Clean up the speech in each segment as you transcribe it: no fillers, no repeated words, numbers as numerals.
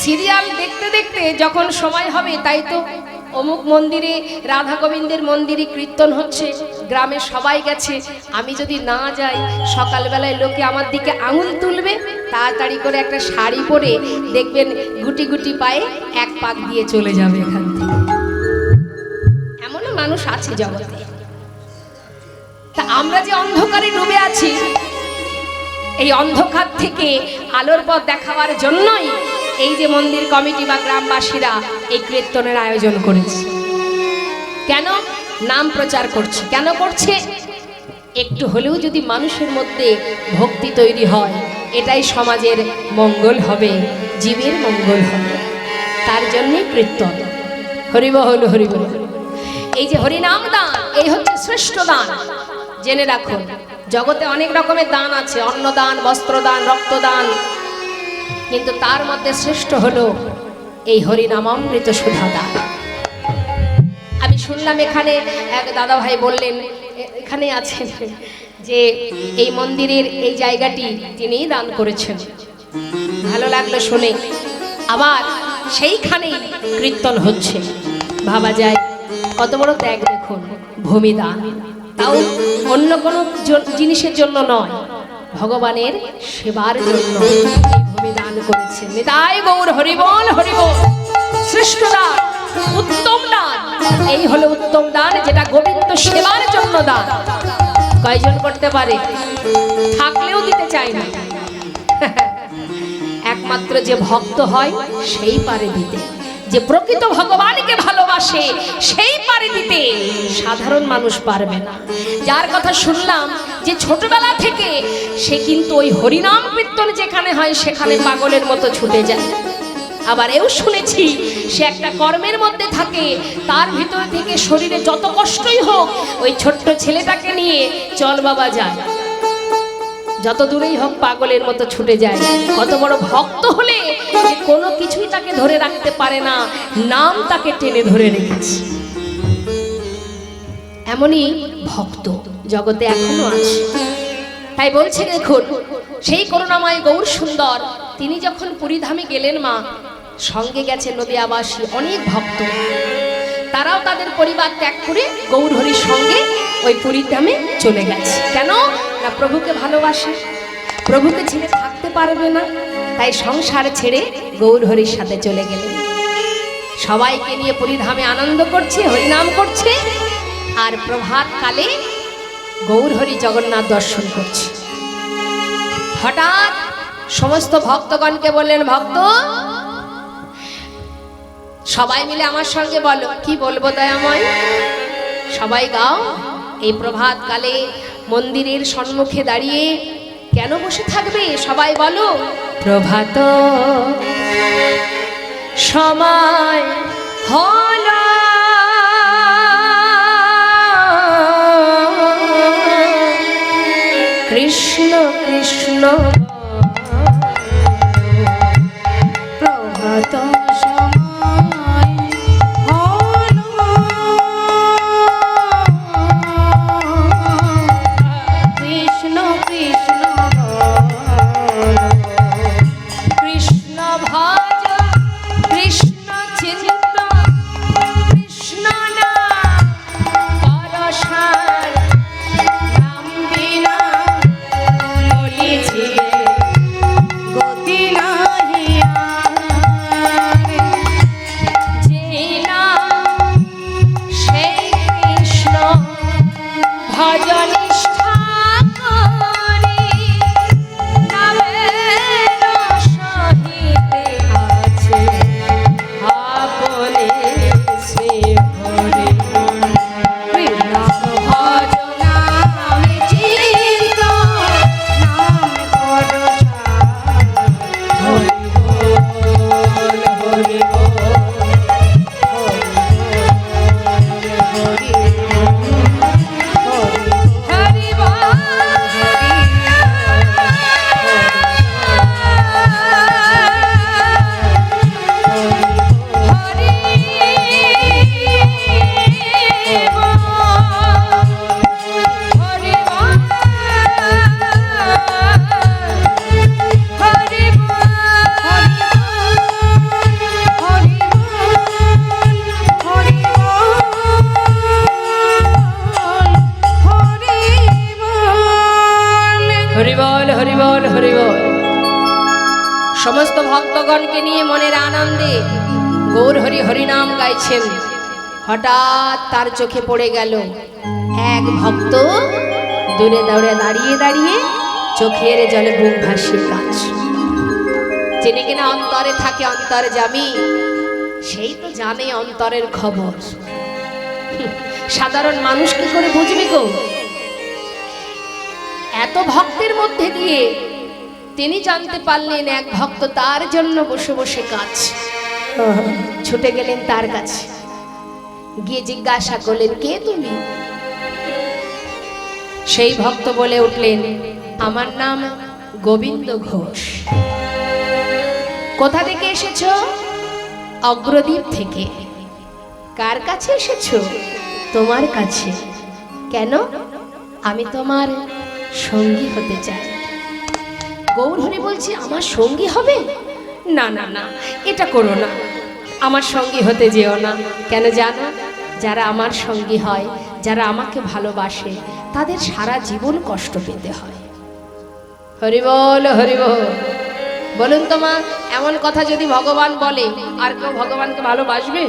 Serial দেখতে দেখতে যখন সময় হবে, তাই তো অমুক মন্দিরে রাধা গোবিন্দের মন্দিরে কীর্তন হচ্ছে, গ্রামে সবাই গেছে, আমি যদি না যাই সকালবেলায় লোকে আমার দিকে আঙুল তুলবে, তাড়াতাড়ি করে একটা শাড়ি পরে দেখবেন গুটি গুটি পায়ে এক পাক দিয়ে চলে যাবে এখান থেকে। এমনও মানুষ আছে জগতে। তা আমরা যে অন্ধকারে ডুবে আছি, এই অন্ধকার থেকে আলোর পথ দেখাবার জন্যই এই যে মন্দির কমিটি বা গ্রামবাসীরা এই কীর্তনের আয়োজন করেছে। কেন? নাম প্রচার করছে। কেন করছে? একটু হলেও যদি মানুষের মধ্যে ভক্তি তৈরি হয়, এটাই সমাজের মঙ্গল হবে, জীবের মঙ্গল হবে, তার জন্যই কীর্তন। হরিবল হরিবল। এই যে হরিনাম দান, এই হচ্ছে শ্রেষ্ঠ দান। জেনে রাখুন, জগতে অনেক রকমের দান আছে, অন্নদান, বস্ত্রদান, রক্তদান, কিন্তু তার মধ্যে শ্রেষ্ঠ হলো এই হরিনামামৃত সুধা দান। আমি শুনলাম এখানে এক দাদা ভাই বললেন, এখানে আছেন, যে এই মন্দিরের এই জায়গাটি তিনিই দান করেছেন। ভালো লাগলো শুনে। আবার সেইখানেই কীর্তন হচ্ছে। ভাবা যায় কত বড় ত্যাগ দেখুন, ভূমিদান। তাও অন্য কোনো জিনিসের জন্য নয়, ভগবানের সেবার জন্য ভূমিদান করেছেন। নিতাই গৌর হরিবল হরিবল। শ্রেষ্ঠ দান, উত্তম দান, এই হলো উত্তম দান, যেটা গোবিন্দ সেবার জন্য দান। কয়জন করতে পারে? থাকলেও দিতে চায় না। একমাত্র যে ভক্ত হয় সেই পারে দিতে, যে প্রকৃত ভগবানকে ভালোবাসে সেই পারে দিতে, সাধারণ মানুষ পারবে না। যার কথা শুনলাম যে ছোটবেলা থেকে সে কিন্তু ওই হরিনাম কীর্তন যেখানে হয় সেখানে পাগলের মতো ছুটে যায়। আবার এও শুনেছি সে একটা কর্মের মধ্যে থাকে, তার ভিতর থেকে শরীরে যত কষ্টই হোক ওই ছোট্ট ছেলেটাকে নিয়ে চল বাবা যায়, যত দূরেই হোক পাগলের মতো ছুটে যায়। কত বড় ভক্ত হলে যে কোনো কিছুই তাকে ধরে রাখতে পারে না, নাম তাকে টেনে ধরে রেখেছে। এমনই ভক্ত জগতে এখনো আছে। তাই বলছে দেখুন, সেই করুণাময় গৌর সুন্দর তিনি যখন পুরীধামে গেলেন, মা সঙ্গে গেছে নদিয়াবাসী অনেক ভক্ত, তারাও তাদের পরিবার ত্যাগ করে গৌর হরির সঙ্গে ওই পুরীধামে চলে গেছে। কেন না? প্রভুকে ভালোবাসে, প্রভুকে ছেড়ে থাকতে পারবে না, তাই সংসার ছেড়ে গৌর হরির সাথে চলে গেলেন। সবাইকে নিয়ে পুরীধামে আনন্দ করছে, হরিনাম করছে, আর প্রভাত কালে গৌর হরি জগন্নাথ দর্শন করছে। হঠাৎ সমস্ত ভক্তগণকে বললেন, ভক্ত সবাই মিলে আমার সঙ্গে বলো। কি বলবো দয়াময়? সবাই গাও। এই প্রভাত কালে মন্দিরের সম্মুখে দাঁড়িয়ে কেন বসে থাকবে? সবাই বলো, প্রভাত সময় হলো, কৃষ্ণ কৃষ্ণ প্রভাত সময় হলো, কৃষ্ণ কৃষ্ণ কৃষ্ণ ভজ, কৃষ্ণ চিন্ত, কৃষ্ণ নাম পরশার, নাম বিনা ললিছে সমস্ত ভক্তগণকে নিয়ে মনের আনন্দে গৌর হরি হরিনাম গাইছেন। হঠাৎ তার চোখে পড়ে গেল এক ভক্ত দূরে দৌড়ে দাঁড়িয়ে দাঁড়িয়ে চোখের জলে বুক ভাসিয়ে কাঁদছে। যিনি কিনা অন্তরে থাকে, অন্তরে জামি, সেই তো জানে অন্তরের খবর। সাধারণ মানুষ কি করে বুঝবে গো? এত ভক্তের মধ্যে দিয়ে তিনি জানতে পারলেন এক ভক্ত তার জন্য বসে বসে কাঁদছে। ছুটে গেলেন তার কাছে, গিয়ে জিজ্ঞাসা করলেন, কে তুমি? সেই ভক্ত বলে উঠলেন, আমার নাম গোবিন্দ ঘোষ। কোথা থেকে এসেছো? অগ্রদ্বীপ থেকে। কার কাছে এসেছো? তোমার কাছে। কেন? আমি তোমার সঙ্গী হতে চাই। গৌর হরি বলছি, আমার সঙ্গী হবে? না না না, এটা করো না, আমার সঙ্গী হতে যেও না। কেন জানো? যারা আমার সঙ্গী হয়, যারা আমাকে ভালোবাসে, তাদের সারা জীবন কষ্ট পেতে হয়। হরি বল, হরি বল। বলুন তো মা, এমন কথা যদি ভগবান বলে, আর কেউ ভগবানকে ভালোবাসবে?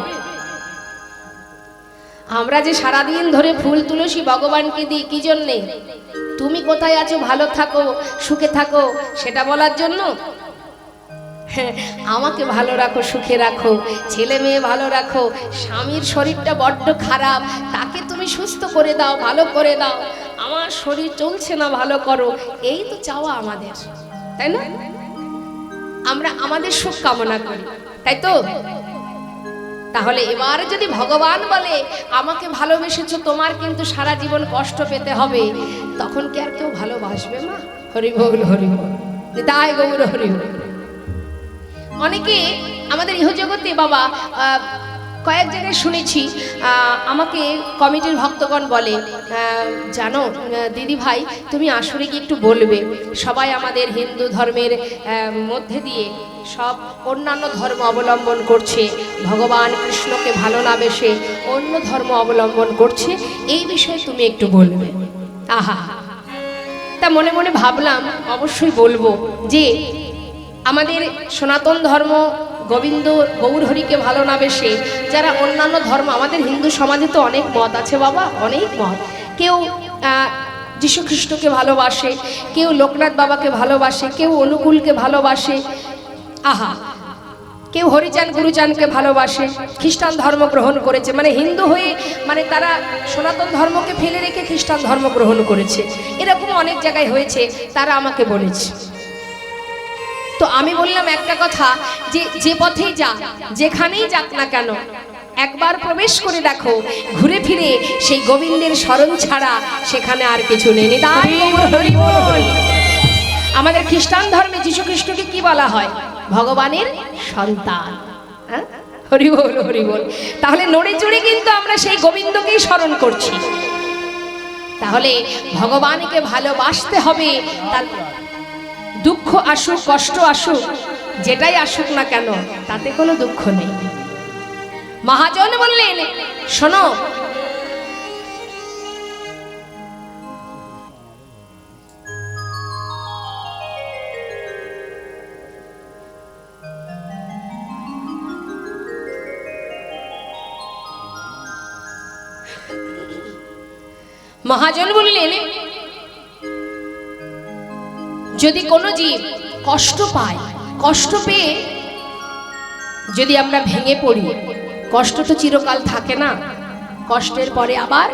আমরা যে সারাদিন ধরে ফুল তুলসী ভগবানকে দিই কি জন্যে? তুমি কোথায় আছো, ভালো থাকো, সুখে থাকো, সেটা বলার জন্য? আমাকে ভালো রাখো, সুখে রাখো, ছেলে মেয়ে ভালো রাখো, স্বামীর শরীরটা বড্ড খারাপ, তাকে তুমি সুস্থ করে দাও, ভালো করে দাও, আমার শরীর চলছে না, ভালো করো, এই তো চাওয়া আমাদের, তাই না? আমরা আমাদের সুখ কামনা করি, তাই তো? তাহলে এবার যদি ভগবান বলে আমাকে ভালোবেসেছো, তোমার কিন্তু সারা জীবন কষ্ট পেতে হবে, তখন কি আর কেউ ভালোবাসবে মা? হরি বল, হরি বল, তাই গৌর হরি বল। অনেকে আমাদের ইহজগতে বাবা কয়েক জায়গায় শুনেছি, আমাকে কমিটির ভক্তগণ বলে, জানো দিদি ভাই, তুমি আসলে কি একটু বলবে, সবাই আমাদের হিন্দু ধর্মের মধ্যে দিয়ে সব অন্যান্য ধর্ম অবলম্বন করছে, ভগবান কৃষ্ণকে ভালো না বেসে অন্য ধর্ম অবলম্বন করছে, এই বিষয়ে তুমি একটু বলবে। আহা, তা মনে মনে ভাবলাম অবশ্যই বলবো যে আমাদের সনাতন ধর্ম গোবিন্দ গৌর হরিকে ভালো না বেসে যারা অন্যান্য ধর্ম, আমাদের হিন্দু সমাজে তো অনেক মত আছে বাবা, অনেক মত। কেউ যীশু খ্রিস্টকে ভালোবাসে, কেউ লোকনাথ বাবাকে ভালোবাসে, কেউ অনুকূলকে ভালোবাসে, আহা, কেউ হরিচাঁদ গুরুচাঁদকে ভালোবাসে, খ্রিস্টান ধর্ম গ্রহণ করেছে, মানে হিন্দু হয়ে মানে তারা সনাতন ধর্মকে ফেলে রেখে খ্রিস্টান ধর্ম গ্রহণ করেছে, এরকম অনেক জায়গায় হয়েছে, তারা আমাকে বলেছে। তো আমি বললাম একটা কথা, যে যে পথেই যাক, যেখানেই যাক না কেন, একবার প্রবেশ করে দেখো, ঘুরে ফিরে সেই গোবিন্দের স্মরণ ছাড়া সেখানে আর কিছু নেই। আমাদের খ্রিস্টান ধর্মে যীশু খ্রিস্টকে কি বলা হয়? ভগবানের সন্তান। হ্যাঁ, হরি বল, হরি বল। তাহলে নড়ে চড়ে কিন্তু আমরা সেই গোবিন্দকেই স্মরণ করছি। তাহলে ভগবানকে ভালোবাসতে হবে, তার দুঃখ আসুক, কষ্ট আসুক, যেটাই আসুক না কেন, তাতে কোনো দুঃখ নেই। মহাজন বললেন, শোনো, মহাজন বললেন, যদি কোনো জীব কষ্ট পায়, কষ্ট পেয়ে যদি আমরা ভেঙে পড়ি, কষ্ট তো চিরকাল থাকে না, কষ্টের পরে আবার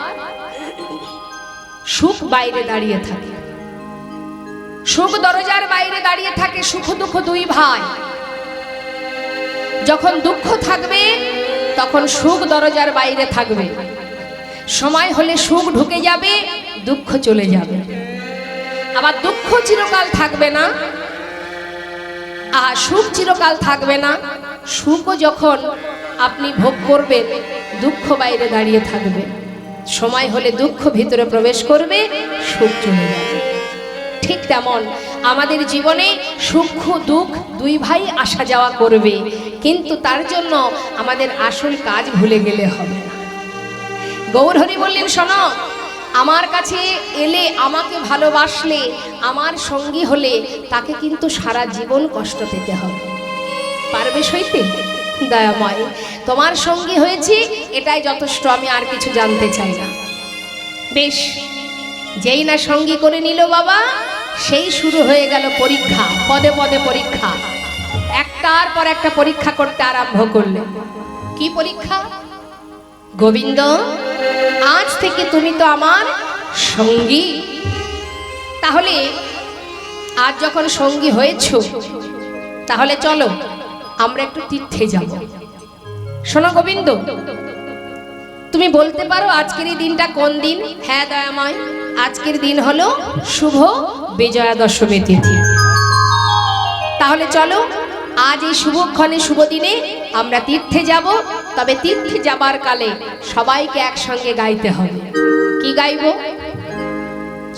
সুখ বাইরে দাঁড়িয়ে থাকে, সুখ দরজার বাইরে দাঁড়িয়ে থাকে। সুখ দুঃখ দুই ভাই। যখন দুঃখ থাকবে তখন সুখ দরজার বাইরে থাকবে, সময় হলে সুখ ঢুকে যাবে, দুঃখ চলে যাবে। আবার দুঃখ চিরকাল থাকবে না, আর সুখ চিরকাল থাকবে না। সুখও যখন আপনি ভোগ করবেন, দুঃখ বাইরে দাঁড়িয়ে থাকবে, সময় হলে দুঃখ ভিতরে প্রবেশ করবে, সুখ চলে যাবে। ঠিক তেমন আমাদের জীবনে সুখ দুঃখ দুই ভাই আসা যাওয়া করবে, কিন্তু তার জন্য আমাদের আসল কাজ ভুলে গেলে হবে না। গৌর হরি বললেন, শোনো, আমার কাছে এলে, আমাকে ভালোবাসলে, আমার সঙ্গী হলে তাকে কিন্তু সারা জীবন কষ্ট পেতে হবে। পারবে সইতে? দয়াময়, তোমার সঙ্গী হয়েছি, এটাই যথেষ্ট, আমি আর কিছু জানতে চাই না। বেশ, যেই না সঙ্গী করে নিল বাবা, সেই শুরু হয়ে গেল পরীক্ষা, পদে পদে পরীক্ষা। একটার পর একটা পরীক্ষা করতে আরম্ভ করলে। কি পরীক্ষা? গোবিন্দ, আজ থেকে তুমি তো আমার সঙ্গী, তাহলে আজ যখন সঙ্গী হয়েছ, তাহলে চলো আমরা একটু তীর্থে যাব। শোনো গোবিন্দ, তুমি বলতে পারো আজকের এই দিনটা কোন দিন? হ্যাঁ দয়াময়, আজকের দিন হলো শুভ বিজয়া দশমী তিথি। তাহলে চলো আজ এই শুভক্ষণে, শুভ দিনে আমরা তীর্থে যাব। তবে তীর্থে যাবার কালে সবাইকে একসঙ্গে গাইতে হবে। কি গাইব?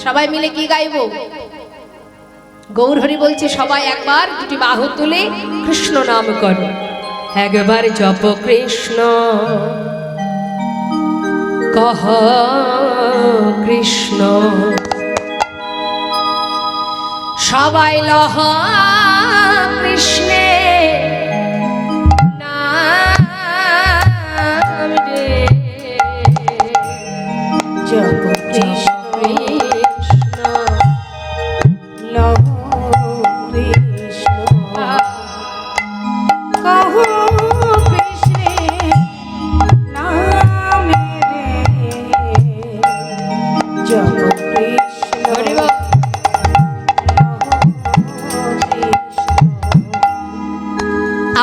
সবাই মিলে কি গাইব? গৌরহরি বলছে সবাই একবার দুটি বাহু তুলে কৃষ্ণ নাম করো। একবার জপ কৃষ্ণ, কহ কৃষ্ণ, সবাই লহ কৃষ্ণে নাম রে। জপ কৃষ্ণ কৃষ্ণ লহ কৃষ্ণ, কহ কৃষ্ণে নাম রে। জপ কৃষ্ণ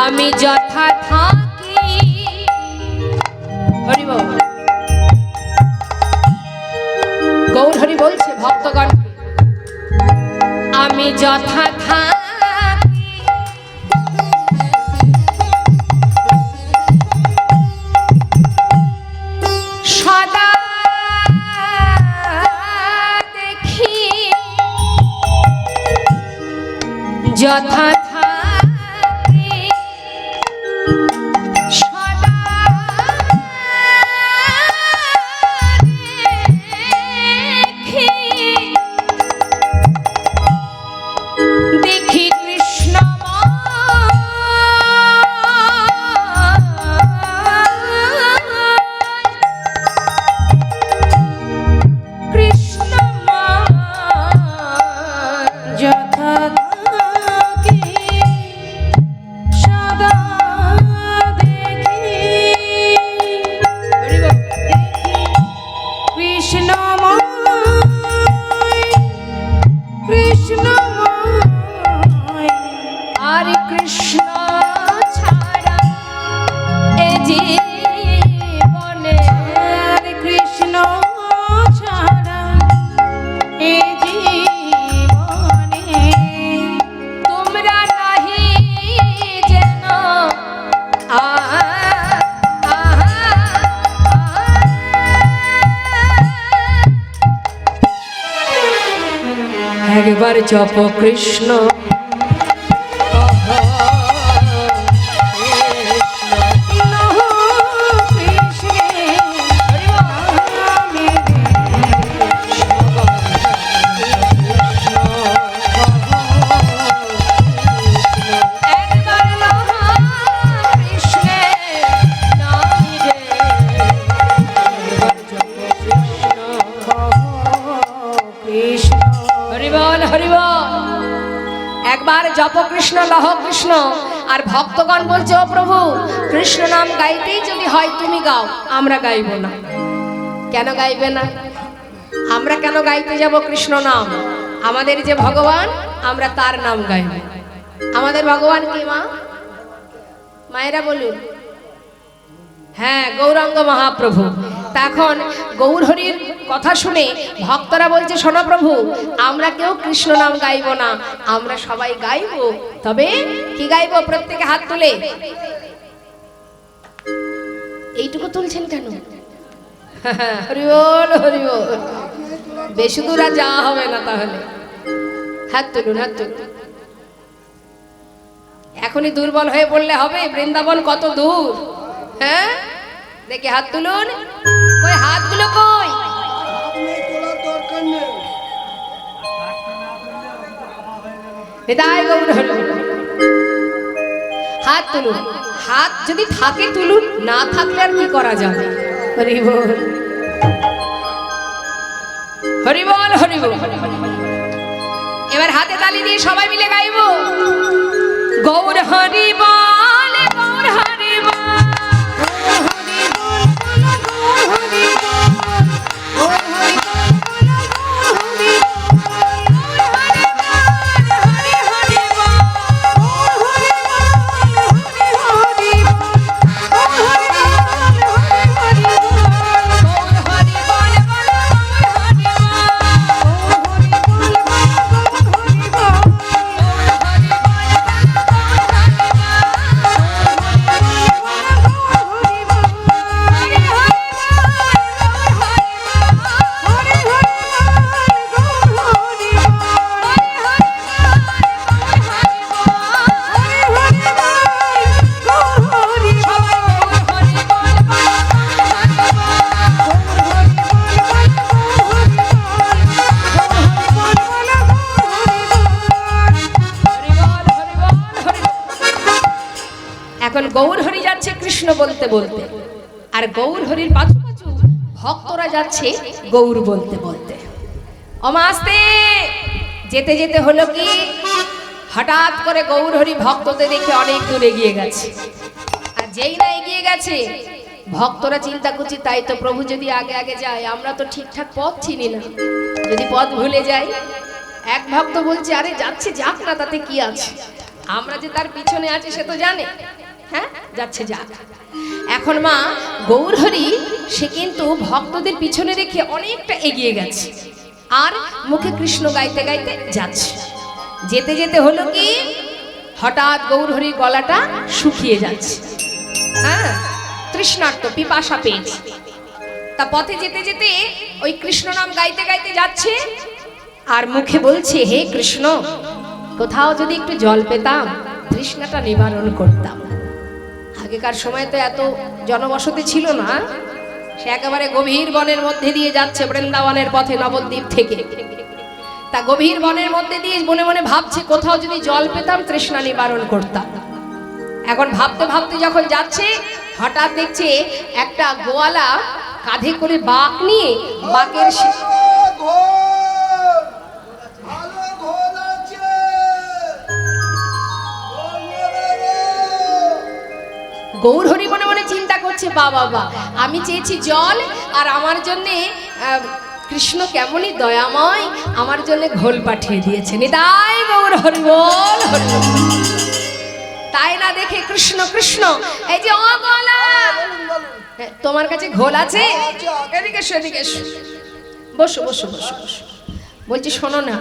আমি যথা থাকি। হরি বল। গৌর হরি বলছে ভক্তগণ, আমি যথা থাকি সদা দেখি, যথা একবার জপ কৃষ্ণ একবার জপ কৃষ্ণ লহ কৃষ্ণ। আর ভক্তগণ বলছে, ও প্রভু, কৃষ্ণ নাম গাইতেই যদি হয় তুমি গাও, আমরা গাইব না। কেন গাইবে না? আমরা কেন গাইতে যাব কৃষ্ণ নাম? আমাদের যে ভগবান, আমরা তার নাম গাইব। আমাদের ভগবান কি মা? মায়েরা বলুন। হ্যাঁ, গৌরাঙ্গ মহাপ্রভু। তখন গৌরহরির কথা শুনে ভক্তরা বলছে, শোনো প্রভু, আমরা কেউ কৃষ্ণ নাম গাইব না, আমরা সবাই গাইব। তবে কি গাইব? প্রত্যেকে হাত তুলে। এইটুকু তুলছেন কেন? হরি বল হরি বল। বেশি দূর আর যাওয়া হবে না, তাহলে হাত তুলুন, হাত তুলুন। এখনই দুর্বল হয়ে পড়লে হবে? বৃন্দাবন কত দূর। হ্যাঁ, দেখি হাত তুলুন। কই হাতগুলো কই? হৃদয় গৌর হরি। হাত তুলুন, হাত যদি থাকে তুলুন, না থাকলে আর কি করা যাবে। হরি বল, হরি বল, হরি বল। এবার হাতে তালি দিয়ে সবাই মিলে গাইবো, গৌর হরি বল, গৌর হরি বল, গৌর হরি যাচ্ছে কৃষ্ণ বলতে বলতে, আর গৌর হরির পাছু পাছু ভক্তরা যাচ্ছে গৌর বলতে বলতে। অমাস্তে যেতে যেতে হলো কি, হঠাৎ করে গৌর হরি ভক্তদের দেখে অনেক দূর এগিয়ে গেছে। আর যেই না এগিয়ে গেছে, ভক্তরা চিন্তা করছে তাই তো প্রভু যদি আগে আগে যায়, আমরা তো ঠিকঠাক পথ চিনি না, যদি পথ ভুলে যাই। এক ভক্ত বলছে, আরে যাচ্ছে যাক না, তাতে কি আছে, আমরা যে তার পিছনে আছি সে তো জানে। হ্যাঁ, যাচ্ছে যাক। এখন মা গৌর হরি সে কিন্তু ভক্তদের পিছনে রেখে অনেকটা এগিয়ে গেছে, আর মুখে কৃষ্ণ গাইতে গাইতে যাচ্ছে। যেতে যেতে হলো কি, হঠাৎ গৌর হরির গলাটা শুকিয়ে যাচ্ছে। হ্যাঁ, তৃষ্ণার্ত, পিপাসা পেয়েছে। তা পথে যেতে যেতে ওই কৃষ্ণ নাম গাইতে গাইতে যাচ্ছে, আর মুখে বলছে, হে কৃষ্ণ, কোথাও যদি একটু জল পেতাম, তৃষ্ণাটা নিবারণ করতাম। আগেকার সময় তো এত জনবসতি ছিল না, সে একেবারে গভীর বনের মধ্যে দিয়ে যাচ্ছে বৃন্দাবনের পথে নবদ্বীপ থেকে। তা গভীর বনের মধ্যে দিয়ে মনে মনে ভাবছে, কোথাও যদি জল পেতাম, তৃষ্ণা নিবারণ করতাম। এখন ভাবতে ভাবতে যখন যাচ্ছে, হঠাৎ দেখছে একটা গোয়ালা কাঁধে করে বাঁক নিয়ে, বাঁকের গৌর হরি মনে মনে চিন্তা করছে, বাবা আমি চেয়েছি জল, আর আমার জন্যে কৃষ্ণ কেমনই দয়াময়, আমার জন্য ঘোল পাঠিয়ে দিয়েছেন। নিতাই গৌর হরি বল, হরি বল। তাই না দেখে কৃষ্ণ কৃষ্ণ, এই যে ও গোয়ালা, তোমার কাছে ঘোল আছে? এদিকে এসো, এদিকে এসো, বসো বসো বসো বসো। বলছি শোনো না,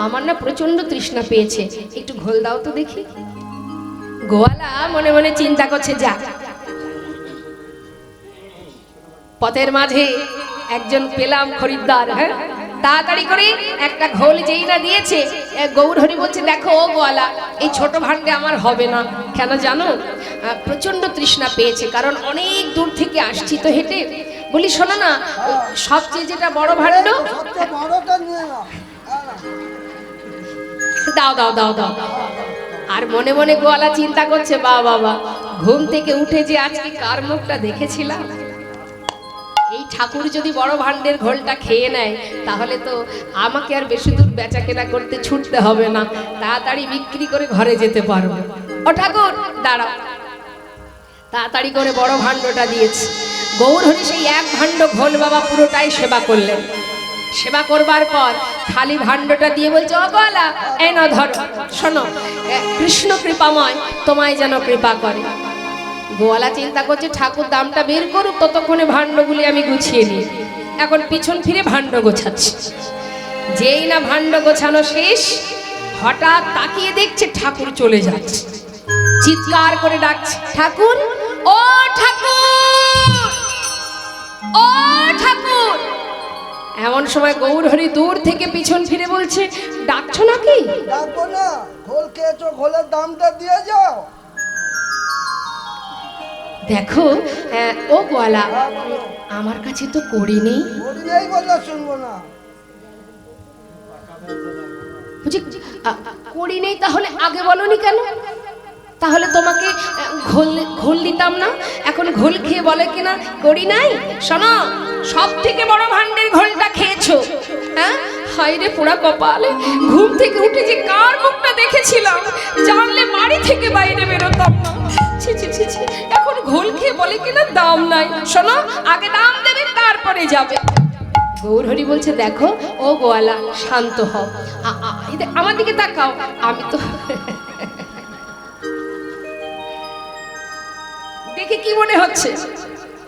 আমার না প্রচন্ড তৃষ্ণা পেয়েছে, একটু ঘোল দাও তো দেখি। গোয়ালা মনে মনে চিন্তা করছে, যা। পথের মাঝে একজন পেলাম খরিদ্দার, হ্যাঁ, তাড়াতাড়ি করে একটা ঘোল যেই না দিয়েছে, গৌর হরি বলছে, দেখো ও গোয়ালা, এই ছোট ভাণ্ডে আমার হবে না। কেন জানো? প্রচন্ড তৃষ্ণা পেয়েছে, কারণ অনেক দূর থেকে আসছি তো হেঁটে। বলি শোনো না, সবচেয়ে যেটা বড় ভাণ্ড, দাও দাও দাও দাও। আর মনে মনে গোয়ালা চিন্তা করছে, বাবা ঘুম থেকে উঠে যে আজকে কার মুখটা দেখেছিলাম, এই ঠাকুর যদি বড় ভাণ্ডের ঘোলটা খেয়ে নেয়, তাহলে তো আমাকে আর বেশি দূর বেচা কেনা করতে ছুটতে হবে না, তাড়াতাড়ি বিক্রি করে ঘরে যেতে পারবো। ও ঠাকুর দাঁড়াও। তাড়াতাড়ি করে বড় ভাণ্ডটা দিয়েছে। গৌর হরি সেই এক ভাণ্ড ঘোল বাবা পুরোটাই সেবা করলেন। সেবা করবার পর খালি ভাণ্ডটা দিয়ে বলছে, ও গোয়ালা, এই না ধরো, শোনো, কৃষ্ণ কৃপাময়, তোমায় যেন কৃপা করে। গোয়ালা চিন্তা করছে, ঠাকুর দামটা বের করুক, ততক্ষণে ভাণ্ডগুলি আমি গুছিয়ে নিই। এখন পিছন ফিরে ভাণ্ড গোছাচ্ছে। যেই না ভাণ্ড গোছানো শেষ, হঠাৎ তাকিয়ে দেখছে ঠাকুর চলে যাচ্ছে। চিৎকার করে ডাকছে, ঠাকুর, ও ঠাকুর, ও ঠাকুর। এমন সময় গৌর হরি দূর থেকে পিছন ফিরে বলছে, ডাকছো নাকি? ডাকবো না, ঘোল খেয়েছো, ঘোলের দামটা দিয়ে যাও। দেখো ও গোয়ালা, আমার কাছে তো কড়ি নেই। কড়ি নেই বললে শুনবো না। বলছি করি নেই, তাহলে আগে বলনি কেন? তাহলে তোমাকে ঘোল দিতাম না। এখন ঘোল খেয়ে বলে কিনা করি নাই। শোনো, সব থেকে বড় ভান্ডের ঘোলটা খেয়েছো। হ্যাঁ, হায় রে পোড়া কপালে, ঘুম থেকে উঠে যে কার মুখটা দেখেছিলাম, জানলে বাড়ি থেকে বাইরে বেরোতাম না। ছি ছি ছি ছি, এখন ঘোল খেয়ে বলে কিনা দাম নাই। শোনো, আগে দাম দেবে তারপরে যাবে। গৌরহরি বলছে, দেখো ও গোয়ালা, শান্ত হও, আমার দিকে তাকাও। আমি তো দেখে কি মনে হচ্ছে?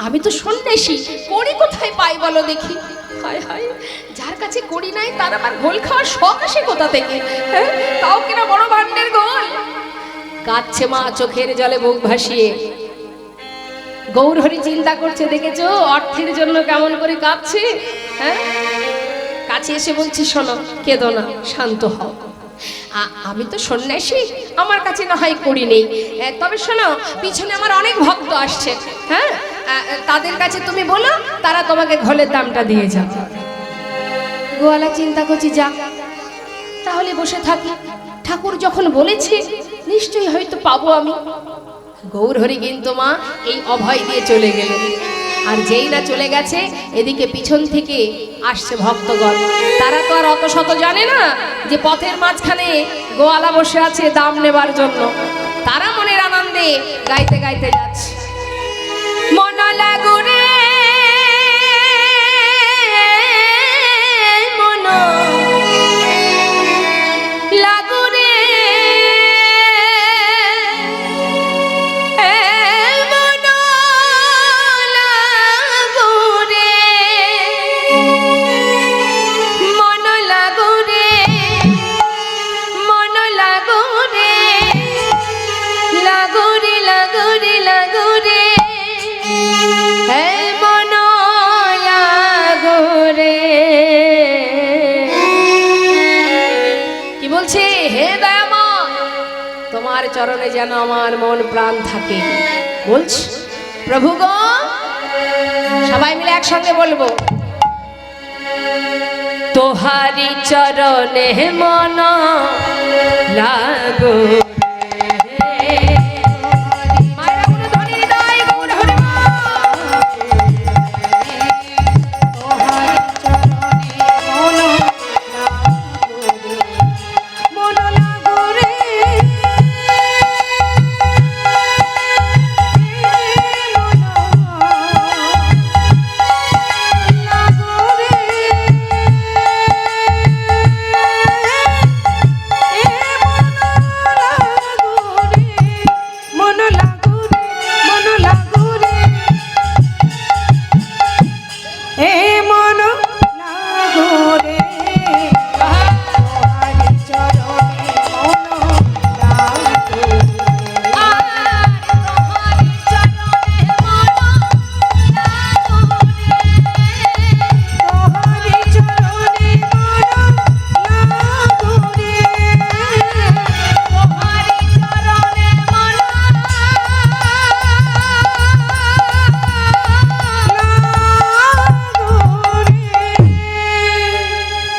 আমি তো সন্ন্যাসী, করি কোথায় পাই বলো দেখি? হায় হায়, যার কাছে করি নাই তার আবার গোল খাওয়ার শখ আসে কোথা থেকে? হ্যাঁ, তাও কিনা বড় ভান্ডের গোল। কাঁদছে মা চোখের জলে মুখ ভাসিয়ে। গৌরহরি চিন্তা করছে, দেখেছো অর্থের জন্য কেমন করে কাঁদছে। হ্যাঁ, কাছে এসে বলছি, শোনো, কেঁদো না, শান্ত হও। আমি তো সন্ন্যাসী, আমার কাছে না হয় করি নেই, তবে শোনো, পিছনে আমার অনেক ভক্ত আসছে। হ্যাঁ, তাদের কাছে তুমি বলো, তারা তোমাকে ঘোলের দামটা দিয়ে যাবে। গোয়ালা চিন্তা করছি, যা তাহলে বসে থাকি, ঠাকুর যখন বলেছে নিশ্চয়ই হয়তো পাবো আমি। গৌরহরি কিন্তু মা এই অভয় দিয়ে চলে গেলেন। আর যেই না চলে গেছে, এদিকে পিছন থেকে আসছে ভক্তগণ। তারা তো আর অত শত জানে না যে পথের মাঝখানে গোয়ালা বসে আছে দাম নেবার জন্য। তারা মনের আনন্দে গাইতে গাইতে যাচ্ছে, মন লাগুরে মন লাগুরে তোমার চরণে যেন আমার মন প্রাণ থাকে। বলছি, প্রভু গো, সবাই মিলে একসঙ্গে বলবো, তোহারি চরণে মন লাগো।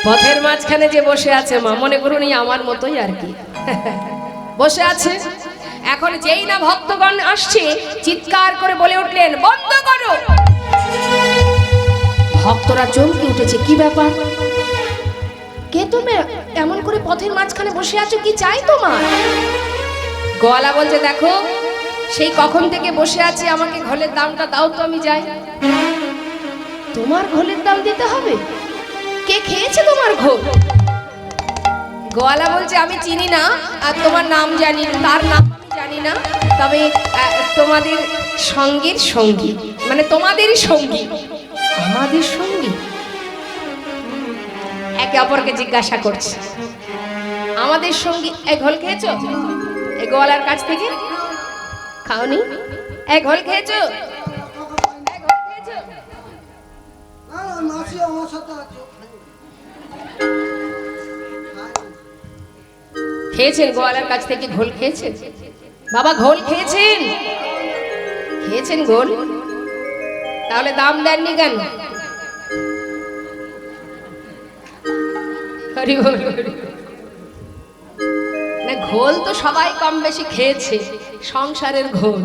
পথের মাঝখানে যে বসে আছে মা, মনে করুন আমার মতোই আর কি বসে আছে। এখন যেই না ভক্তগণ আসছে, চিৎকার করে বলে উঠলেন, বন্ধ করো। ভক্তরা চমকে উঠেছে, কি ব্যাপার? কে তুমি এমন করে পথের মাঝখানে বসে আছো, কি চাই তোমার? গোয়ালা বলছে, দেখো সেই কখন থেকে বসে আছি, আমাকে ঘোলের দামটা দাও তো আমি যাই। তোমার ঘোলের দাম দিতে হবে? কে খেয়েছে তোমার ঘোল? গোয়ালা বলছে, আমি চিনি না, আর তোমার নাম জানি, তার নাম আমি জানি না, তবে তোমাদের সঙ্গীর সঙ্গী, মানে তোমাদেরই সঙ্গী। আমাদের সঙ্গী? একে অপরকে জিজ্ঞাসা করছে, আমাদের সঙ্গী। এক ঘোল খেয়েছো এই গোয়ালার কাছ থেকে? খাওনি? এক ঘোল খেয়েছো? খেয়েছেন গোয়ালার কাছ থেকে ঘোল খেয়েছেন? বাবা ঘোল খেয়েছেন? খেয়েছেন ঘোল? তাহলে দাম দেননি কেন? হরি বল। ঘোল তো সবাই কম বেশি খেয়েছে, সংসারের ঘোল।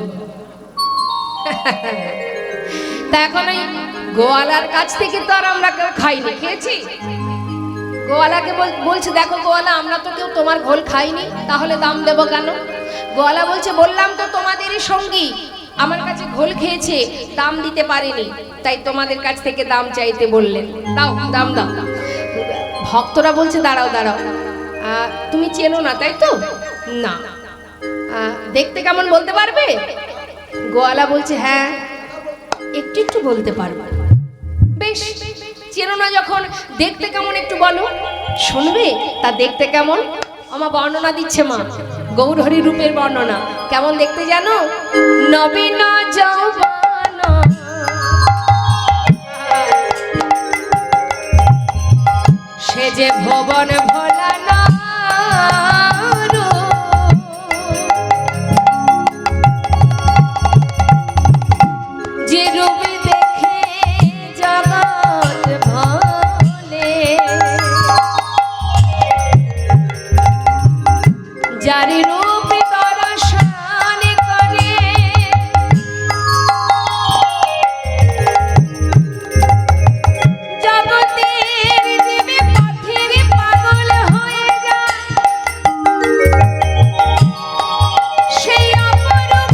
তা এখন ওই গোয়ালার কাছ থেকে তো আর আমরা কেউ খাইনি, খেয়েছি। গোয়ালাকে বলছে, দেখো গোয়ালা, আমরা তো কেউ তোমার ঘোল খাইনি, তাহলে দাম দেবো কেন? গোয়ালা বলছে, বললাম তো তোমাদেরই সঙ্গী আমার কাছে ঘোল খেয়েছে, দাম দিতে পারেনি, তাই তোমাদের কাছ থেকে দাম চাইতে বললেন, দাও দাম দাও। ভক্তরা বলছে, দাঁড়াও দাঁড়াও, তুমি চেনো না তাই তো? না। দেখতে কেমন বলতে পারবে? গোয়ালা বলছে, হ্যাঁ একটু একটু বলতে পারবো। বেশ, চেনো না যখন, দেখতে কেমন একটু বলো। শুনবে? তা দেখতে কেমন? আমার বর্ণনা দিচ্ছে মা, গৌরহরি রূপের বর্ণনা। কেমন দেখতে জানো? নবীন যৌবন সে যে ভুবন ভোলানো, যে রূপ দেখে জগৎ ভোলে, যার রূপ দর্শন করে জগতের জীবে পথের পাগল হয়ে যায়, সেই অপরূপ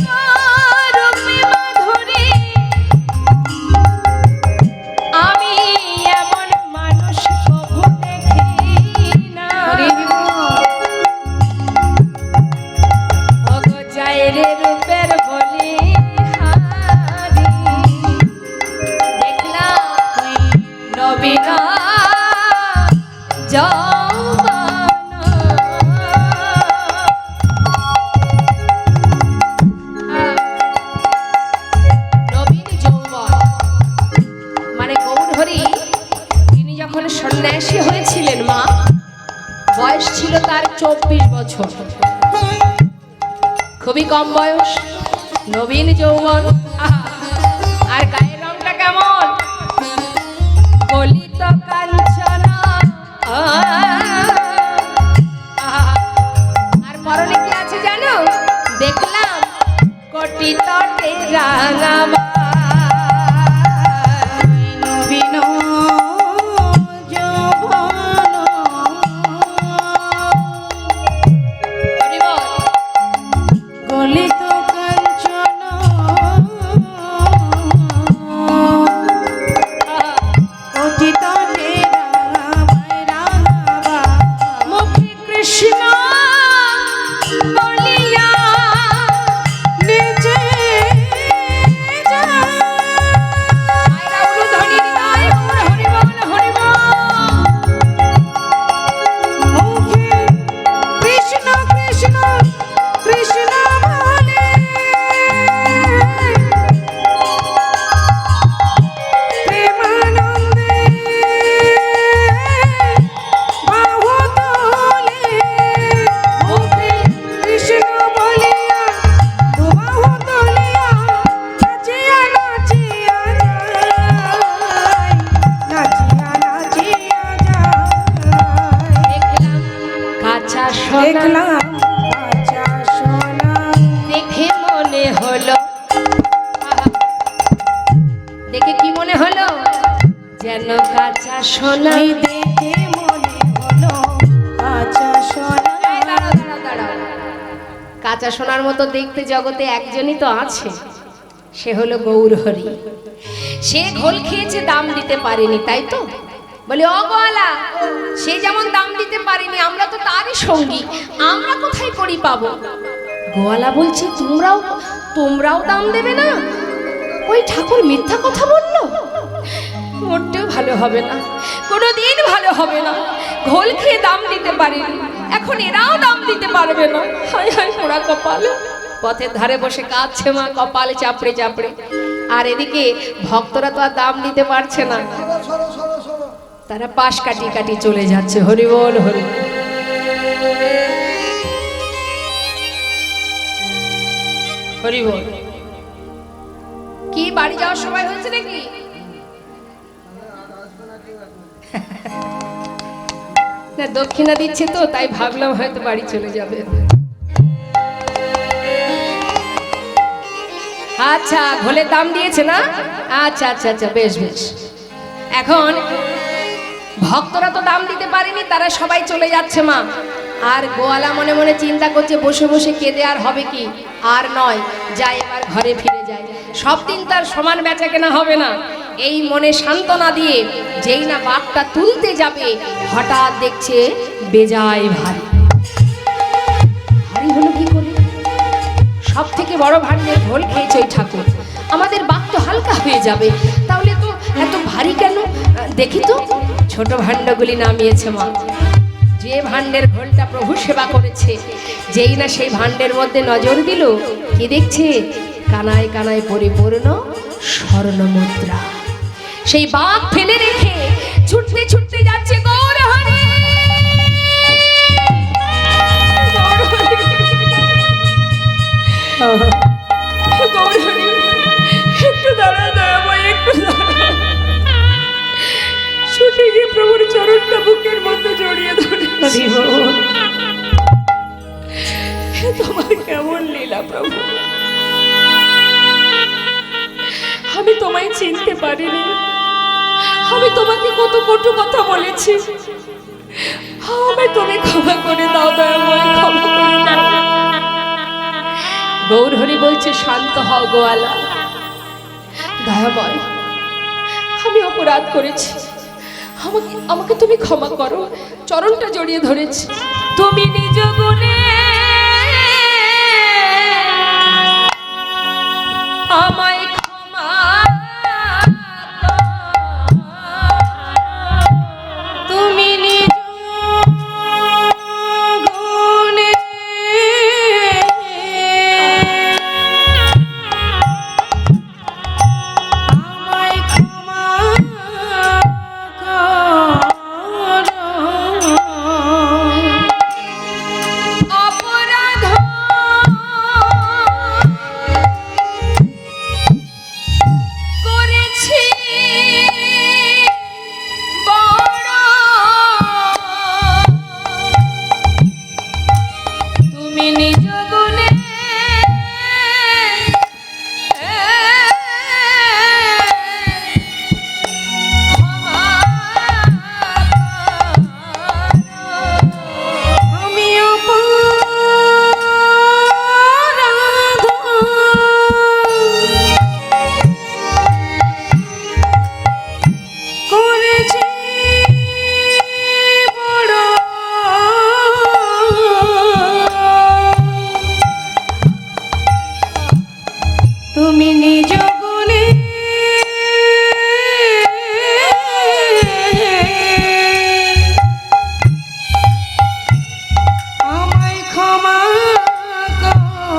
রূপে মাধুরী। আমি এমন মানুষ কভু দেখি না। ওগো যাইরে রূপের বলি হারি, দেখলাম নবীন যৌবন। নবীন যৌবন মানে গৌরহরি, তিনি যখন সন্ন্যাসী হয়েছিলেন মা, বয়স ছিল তার 24 বছর, খুবই কম বয়স, নবীন যৌবন। আর গায়ের রংটা কেমন? কলিত কাঞ্চন। আর পরনে কি আছে জানো? দেখলাম কোটি তটে রাঙাবা। নবীন যৌবন। হরি বল। গলিত কাঞ্চন অতীত মুখে কৃষ্ণ বলিয়া নিজে দেখলাম কাঁচা সোনা, দেখে মনে হলো, দেখে কি মনে হলো? যেন কাঁচা সোনা। দেখে মনে হলো কাঁচা সোনা। দাঁড়াও দাঁড়াও দাঁড়াও, কাঁচা সোনার মতো দেখতে জগতে একজনই তো আছে, সে হলো গৌরহরি। সে ঘোল খেয়েছে, দাম দিতে পারেনি, তাই তো? বলে, ও গোয়ালা, সে যেমন দাম দিতে পারেনি, আমরা তো তারই সঙ্গী, আমরা কোথায় করি পাবো? গোয়ালা বলছে, তোমরাও দাম দেবে না? ওই ঠাকুর মিথ্যা কথা বললো, মোটেও ভালো হবে না, কোনোদিন ভালো হবে না। ঘোল খেয়ে দাম দিতে পারেনি, এখন এরাও দাম দিতে পারবে না। হায় হায় পোড়া কপাল। পথের ধারে বসে কাঁদছে মা, কপালে চাপড়ে চাপড়ে। আর এদিকে ভক্তরা তো আর দাম দিতে পারছে না, তারা পাশ কাটিয়ে কাটিয়ে চলে যাচ্ছে। হরি বল, হরি হরি বল। কি বাড়ি যাওয়ার সময় হয়েছে নাকি? না, দক্ষিণা দিচ্ছে তো, তাই ভাবলাম হয়তো বাড়ি চলে যাবে। আচ্ছা, ঘোলের দাম দিয়েছে না? আচ্ছা আচ্ছা আচ্ছা, বেশ বেশ। এখন ভক্তরা তো দাম দিতে পারেনি, তারা সবাই চলে যাচ্ছে মা। আর গোয়ালা মনে মনে চিন্তা করছে, বসে বসে কেঁদে আর হবে কি, আর নয়, যাই এবার ঘরে ফিরে যায়। সব দিন তার সমান বেচা কেনা হবে না। এই মনে সান্ত্বনা দিয়ে যেই না বাঘটা তুলতে যাবে, হঠাৎ দেখছে বেজায় ভারী। ভারী হলো কি করে? সব থেকে বড় ভাণ্ডের ঢোল খেয়েছে ওই ঠাকুর। আমাদের বাঘ তো হালকা হয়ে যাবে, তাহলে তো এত ভারী কেন? দেখি তো। ছোট ভাণ্ডগুলি নামিয়েছে মা। যে ভাণ্ডের ঢোলটা প্রভু সেবা করেছে, যেই না সেই ভাণ্ডের মধ্যে নজর দিল, কি দেখছে? কানায় কানায় পরিপূর্ণ স্বর্ণ মুদ্রা। সেই বাঘ ফেলে রেখে ছুটতে ছুটতে যাচ্ছে গৌর হরি। একটু দাঁড়া দয়াময়, একটু দাঁড়া। ছুটে গিয়ে প্রভুর চরণটা বুকের মধ্যে জড়িয়ে ধরে, তোমার কেমন লীলা প্রভু, আমি তোমায় চিনতে পারিনি। আমি তোমাকে কত কটু কথা বলেছি, আমায় তুমি ক্ষমা করে দাও দয়াময়, ক্ষমা করে দাও। গৌরহরি বলছে, শান্ত হও গোয়ালা, দয়াময়, আমি অপরাধ করেছি, আমাকে তুমি ক্ষমা করো। চরণটা জড়িয়ে ধরেছি। তুমি নিজ গুণে আমায় ক্ষমা, তুমি নিজ গুণে আমায় ক্ষমা অপরাধ করেছি বড়, তুমি নিজ গুণে আমি অপরাধ করেছি বড়, তুমি নিজ গুণে আমায় ক্ষমা করো।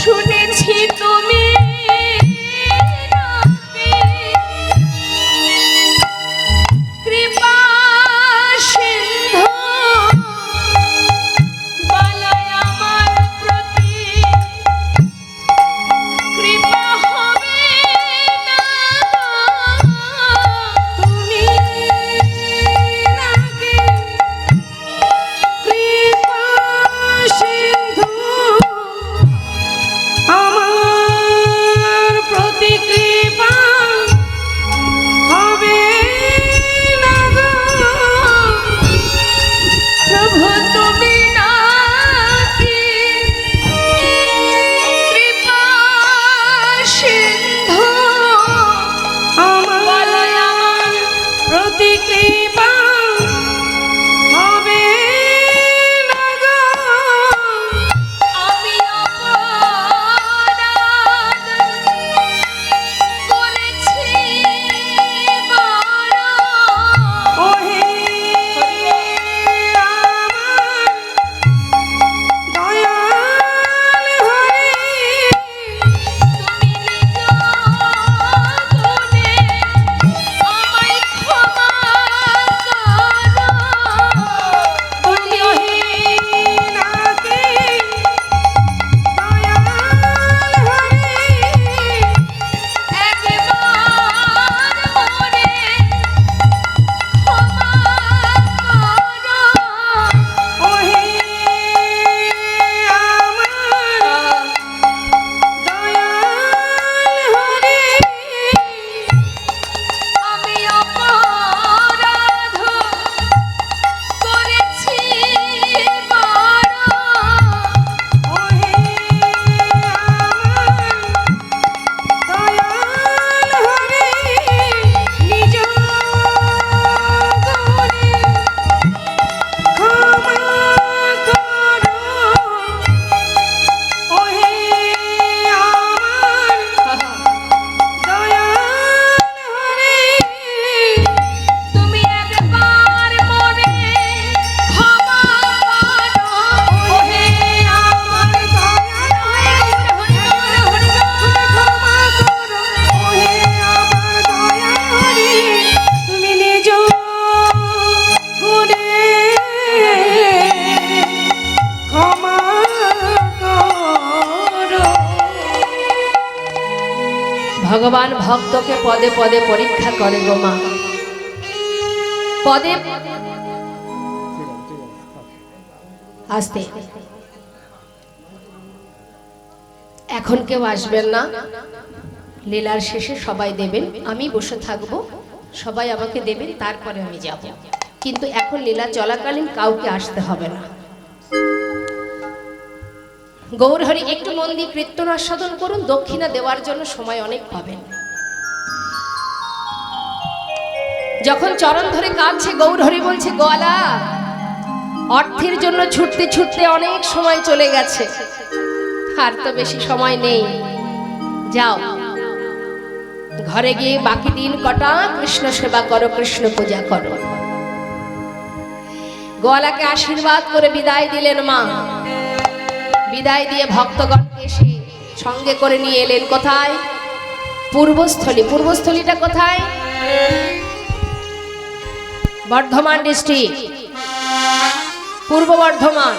শুনেছি তুমি কৃপা সিন্ধু, বলয় আমার প্রতি ভগবান ভক্তকে পদে পদে পরীক্ষা করে গো মা, পদে আসতে। এখন কেউ আসবেন না, লীলার শেষে সবাই দেবেন, আমি বসে থাকবো, সবাই আমাকে দেবেন, তারপরে আমি যাব। কিন্তু এখন লীলা চলাকালীন কাউকে আসতে হবে না। গৌরহরি একটু মন দিয়ে কীর্তন আস্বাদন করুন, দক্ষিণা দেওয়ার জন্য সময় অনেক পাবেন। যখন চরণ ধরে কাঁদছে গৌরহরি বলছে, গোয়ালা অর্থের জন্য ছুটতে ছুটতে অনেক সময় চলে গেছে, আর তো বেশি সময় নেই, যাও ঘরে গিয়ে বাকি দিন কটা কৃষ্ণ সেবা করো, কৃষ্ণ পূজা করো। গোয়ালাকে আশীর্বাদ করে বিদায় দিলেন মা। বিদায় দিয়ে ভক্তগণকে এসে সঙ্গে করে নিয়ে এলেন কোথায়? পূর্বস্থলী। পূর্বস্থলীটা কোথায়? বর্ধমান ডিস্ট্রিক্ট, পূর্ব বর্ধমান।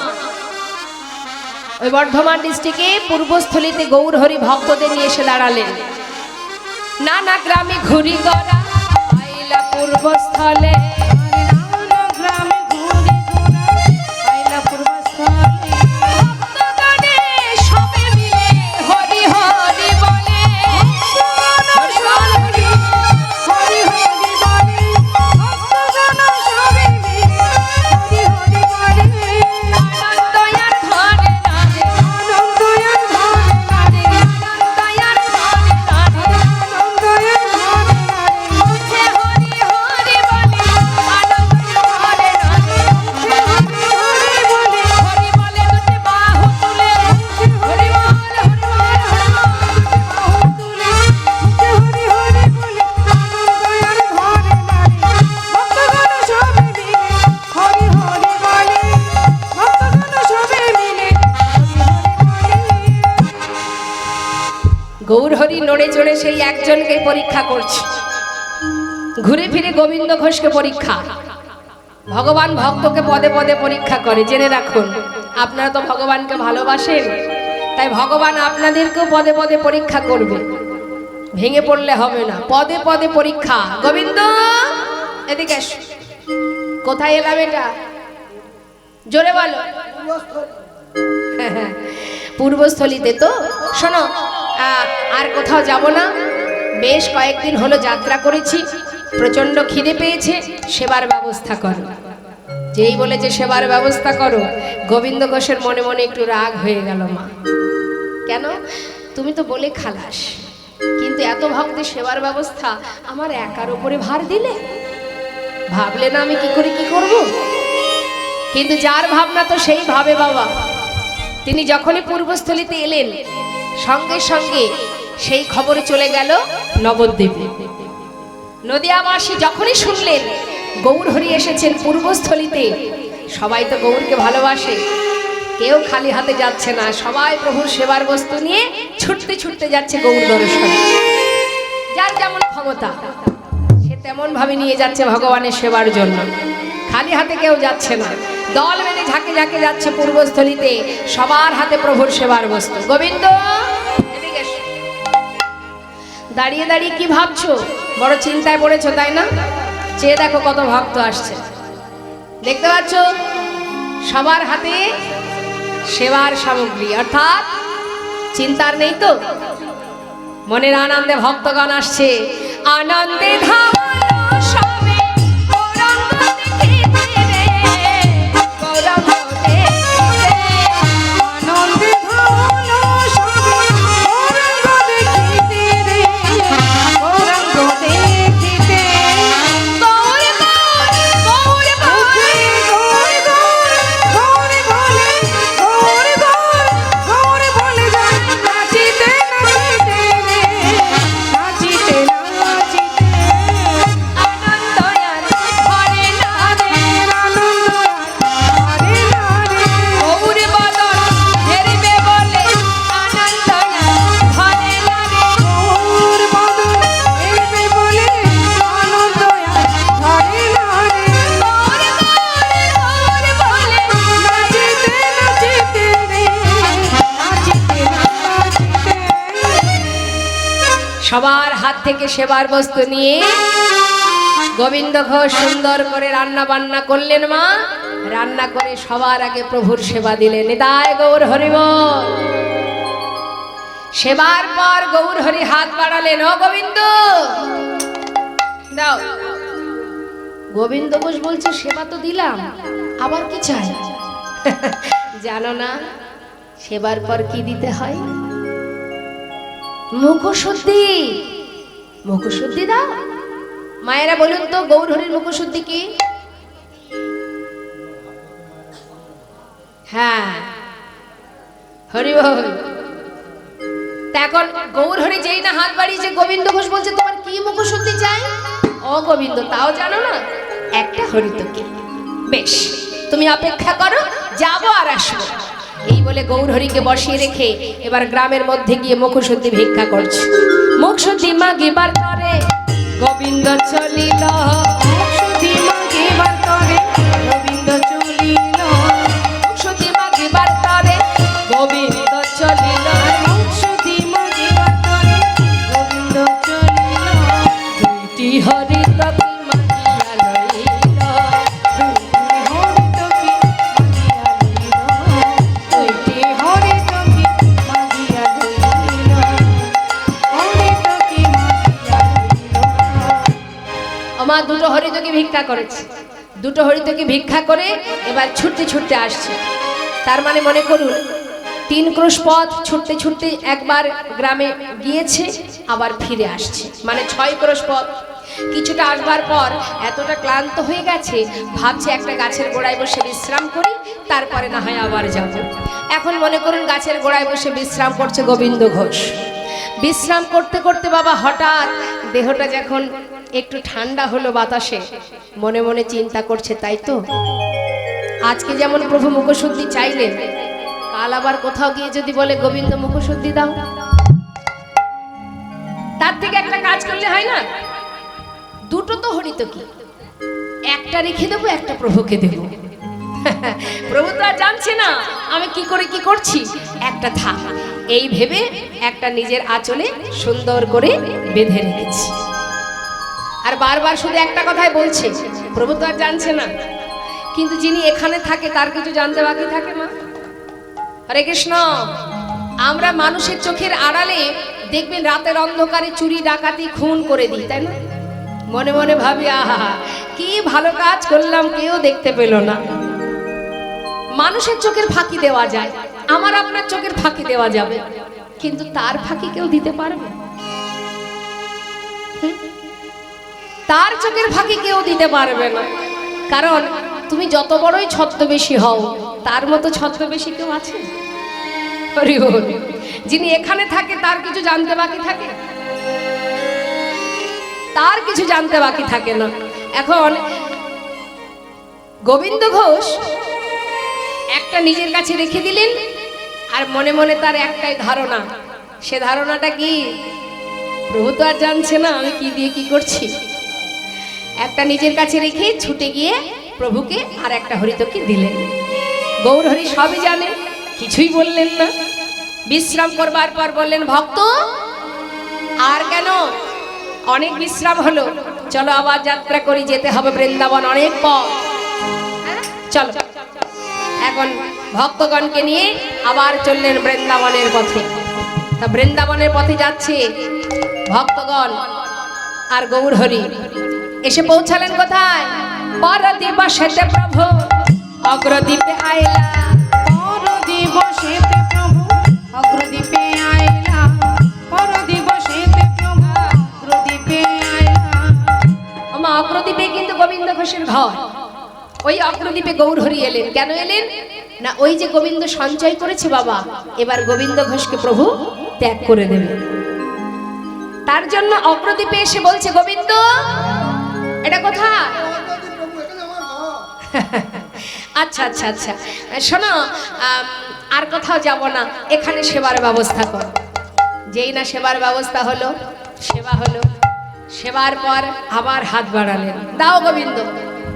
ওই বর্ধমান ডিস্ট্রিক্টে পূর্বস্থলীতে গৌরহরি ভক্তদের নিয়ে এসে দাঁড়ালেন। নানা গ্রামে ঘুরি গড়া আইলা পূর্বস্থলে, গ্রামে ঘুরি আইলা পূর্বস্থলে, ভক্তগণে সবে মিলে হরি হরি বলে, হরি হরি বলে, ভক্তগণ সবে মিলে হরি হরি বলে, আনন্দয়ার ধরে নাচে, আনন্দয়ার ধরে নাচে, আনন্দয়ার ধরে নাচে, আনন্দয়ার ধরে নাচে, মুখে হরি হরি বলে, আনন্দয়ার ধরে নাচে, মুখে হরি হরি বলে, হরি বলে দুটি বাহু তুলে, হরি বল হরি বল হরি বল, দুটি বাহু তুলে, মুখে হরি হরি বলে, আনন্দয়ার ধরে নাচে, ভক্তগণ সবে মিলে হরি হরি বলে, ভক্তগণ সবে মিলে হরি হরি বলে। গৌরহরি নড়ে চড়ে সেই একজনকে পরীক্ষা করছে, ঘুরে ফিরে গোবিন্দ ঘোষকে পরীক্ষা। ভগবান ভক্তকে পদে পদে পরীক্ষা করে, জেনে রাখুন। আপনারা তো ভগবানকে ভালোবাসেন, তাই ভগবান আপনাদেরকেও পদে পদে পরীক্ষা করবে, ভেঙে পড়লে হবে না। পদে পদে পরীক্ষা। গোবিন্দ এদিকে এসো। কোথায় এলাম এটা? জোরে বলো। পূর্বস্থলীতে তো। শোনো, আর কোথাও যাব না, বেশ কয়েকদিন হলো যাত্রা করেছি, প্রচন্ড খিদে পেয়েছে, সেবার ব্যবস্থা করো। যেই বলেছে সেবার ব্যবস্থা করো, গোবিন্দ ঘোষের মনে মনে একটু রাগ হয়ে গেল। মা, কেন? তুমি তো বলে খালাস, কিন্তু এত ভক্তের সেবার ব্যবস্থা আমার একার উপরে ভার দিলে, ভাবলে না আমি কি করে কি করব? কিন্তু যার ভাবনা তো সেই ভাবে বাবা। তিনি যখনই পূর্বস্থলীতে এলেন, সঙ্গে সঙ্গে সেই খবরে চলে গেল নবদ্বীপে। নদিয়াবাসী যখনই শুনলেন গৌরহরি এসেছেন পূর্বস্থলীতে, সবাই তো গৌরকে ভালোবাসে, কেউ খালি হাতে যাচ্ছে না, সবাই প্রভুর সেবার বস্তু নিয়ে ছুটতে ছুটতে যাচ্ছে গৌর দর্শনে। যার যেমন ক্ষমতা সে তেমন ভাবে নিয়ে যাচ্ছে ভগবানের সেবার জন্য, খালি হাতে কেউ যাচ্ছে না। দল বেঁধে ঝাঁকে ঝাঁকে যাচ্ছে পূর্বস্থলীতে, সবার হাতে প্রভুর সেবার বস্তু। গোবিন্দ এদিকে এসো। দাঁড়িয়ে দাঁড়িয়ে কি ভাবছো? বড় চিন্তায় পড়েছো তাই না? চেয়ে দেখো কত ভক্ত আসছে, দেখতে পাচ্ছ? সবার হাতে সেবার সামগ্রী, অর্থাৎ চিন্তার নেই তো, মনের আনন্দে ভক্তগণ আসছে। আনন্দে ধামালো সবে গৌরাঙ্গ দেখিতে রে, গৌরাঙ্গ দেখিতে, আনন্দে ধামালো সবে গৌরাঙ্গ দেখিতে রে, গৌরাঙ্গ দেখিতে, গৌর গৌর গৌর বলে, গৌর গৌর গৌর বলে, গৌর গৌর গৌর বলে যায়, নাচিতে নাচিতে রে, নাচিতে নাচিতে সবার হাত থেকে সেবার বস্তু নিয়ে গোবিন্দ ঘোষ সুন্দর করে রান্না বান্না করলেন মা। রান্না করে সবার আগে প্রভুর সেবা দিলেন। নিতাই গৌর হরি বল। সেবার পর গৌর হরি হাত বাড়ালেন, ও গোবিন্দ দাও। গোবিন্দ ঘোষ বলছে সেবা তো দিলাম, আবার কি চাই? জানো না সেবার পর কি দিতে হয়? মুখশুদ্ধি। মুখশুদ্ধি দাও। মায়েরা বলুন তো গৌর হরির মুখশুদ্ধি কি? হ্যাঁ, হরি বল। এখন গৌর হরি যেই না হাত বাড়িয়েছে, গোবিন্দ ঘোষ বলছে তোমার কি মুখশুদ্ধি চাই? ও গোবিন্দ, তাও জানো না? একটা হরিতকি। বেশ, তুমি অপেক্ষা করো, যাবো আর আসবো। এই বলে গৌর হরিকে বসিয়ে রেখে এবার গ্রামের মধ্যে গিয়ে মুখশুদ্ধি ভিক্ষা করছে। মুখশুদ্ধি মাগিবার তরে গোবিন্দ চলিল। মুখশুদ্ধি মাগিবার তরে গোবিন্দ চলিল। মুখশুদ্ধি মাগিবার তরে গোবিন্দ চলিল। মুখশুদ্ধি মাগিবার তরে গোবিন্দ চলিল। দুইটি হরিতকি মাগিয়া লইল। দুইটি হরিতকি মাগিয়া লইল। আমার দুটো হরিতকি ভিক্ষা করেছে। দুটো হরিতকি ভিক্ষা করে এবার ছুটতে ছুটতে আসছে। তার মানে মনে করুন 3 ক্রোশ পথ ছুটতে ছুটতে একবার গ্রামে গিয়েছে, আবার ফিরে আসছে, মানে 6 ক্রোশ পথ। কিছুটা আসবার পর এতটা ক্লান্ত হয়ে গেছে, ভাবছে একটা গাছের গোড়ায় বসে বিশ্রাম করি, তারপরে না হয় আবার যাব। এখন মনে করুন গাছের গোড়ায় বসে বিশ্রাম করছে গোবিন্দ ঘোষ। বিশ্রাম করতে করতে বাবা হঠাৎ দেহটা যখন একটু ঠান্ডা হলো বাতাসে, মনে মনে চিন্তা করছে, তাই তো আজকে যেমন প্রভু মুখশুদ্ধি চাইলেন, কাল আবার কোথাও গিয়ে যদি বলে গোবিন্দ মুখশুদ্ধি দাও, তার থেকে একটা কাজ করলে হয় না? দুটো তো হরিতকি, একটা রেখে দেবো, একটা প্রভুকে দেবো। প্রভু তো আর জানছে না আমি কি করে কি করছি, একটা থাক এই ভেবে একটা নিজের আঁচলে সুন্দর করে বেঁধে রেখেছি। আর বারবার শুধু একটা কথাই বলছে, প্রভু তো আর জানছে না, কিন্তু যিনি এখানে থাকে তার কিছু জানতে বাকি থাকে মা। হরে কৃষ্ণ। আমরা মানুষের চোখের আড়ালে দেখবেন রাতের অন্ধকারে চুরি ডাকাতি খুন করে দিই, তাই না? মনে মনে ভাবি আহা কি ভালো কাজ করলাম, কেউ দেখতে পেল না। মানুষের চোখের ফাঁকি দেওয়া যায়, আমার আপনার চোখের ফাঁকি দেওয়া যাবে, কিন্তু তার ফাঁকি কেউ দিতে পারবে? তার চোখের ফাঁকি কেউ দিতে পারবে না। কারণ তুমি যত বড়ই ছদ্মবেশী হও, তার মতো ছদ্মবেশী কেউ আছে? হরি বল। যিনি এখানে থাকে তার কিছু জানতে বাকি থাকে? তার কিছু জানতে বাকি থাকে না। এখন গোবিন্দ ঘোষ একটা নিজের কাছে রেখে দিলেন, আর মনে মনে তার একটাই ধারণা। সে ধারণাটা কি? প্রভু তো আর জানছে না আমি কি দিয়ে কি করছি। একটা নিজের কাছে রেখে ছুটে গিয়ে প্রভুকে আর একটা হরিতকি দিলেন। গৌর হরি সবই জানে, কিছুই বললেন না। বিশ্রাম করবার পর বললেন, ভক্ত আর কেন, অনেক বিশ্রাম হলো, চলো আবার যাত্রা করি, যেতে হবে বৃন্দাবন, অনেক পথ। চলো। এখন ভক্তগণকে নিয়ে আবার চললেন বৃন্দাবনের পথে। তা বৃন্দাবনের পথে যাচ্ছে ভক্তগণ আর গৌর হরি। এসে পৌঁছালেন কোথায়? পরদিবসেতে প্রভু অগ্রদ্বীপে আইলা। পরদিবসেতে প্রভু অগ্রদ্বীপে আইলা। পরদিবসেতে প্রভু অগ্রদ্বীপে আইলা। আমা অগ্রদ্বীপে কিন্তু গোবিন্দ ঘোষের ঘর। ওই অগ্রদ্বীপে গৌর হরি এলেন। কেন এলেন না? ওই যে গোবিন্দ সঞ্চয় করেছে বাবা, এবার গোবিন্দ ঘোষকে প্রভু ত্যাগ করে দেবে। তার জন্য অগ্রদ্বীপে এসে বলছে, গোবিন্দ এটা কোথায়? আচ্ছা আচ্ছা আচ্ছা, শোনো, আর কোথাও যাব না, এখানে সেবার ব্যবস্থা কর। যেই না সেবার ব্যবস্থা হলো, সেবা হলো। সেবার পর আবার হাত বাড়ালেন, দাও গোবিন্দ।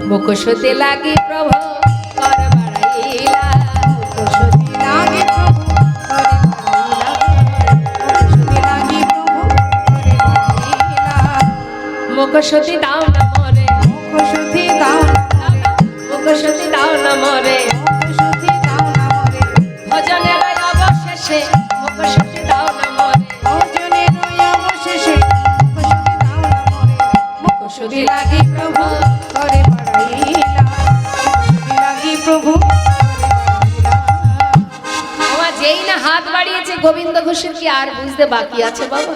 মুখশুদ্ধি লাগি প্রভু কর বাড়াইলা। মুখশুদ্ধি লাগি প্রভু কর বাড়াইলা। মুখশুদ্ধি লাগি প্রভু কর মুখোশতি দাও না মরে, মুখোশতি দাও না মরে, মুখোশতি দাও না মরে, মুখোশতি দাও না মরে, ভজনের অবশেষে মুখোশতি দাও না মরে, ভজনের অবশেষে মুখোশতি দাও না মরে, মুখোশতি লাগি প্রভু করে বাড়াইলা, মুখোশতি লাগি প্রভু করে বাড়াইলা। আমার যেই না হাত বাড়িয়েছে গোবিন্দ ঘোষের কি আর বুঝতে বাকি আছে বাবা?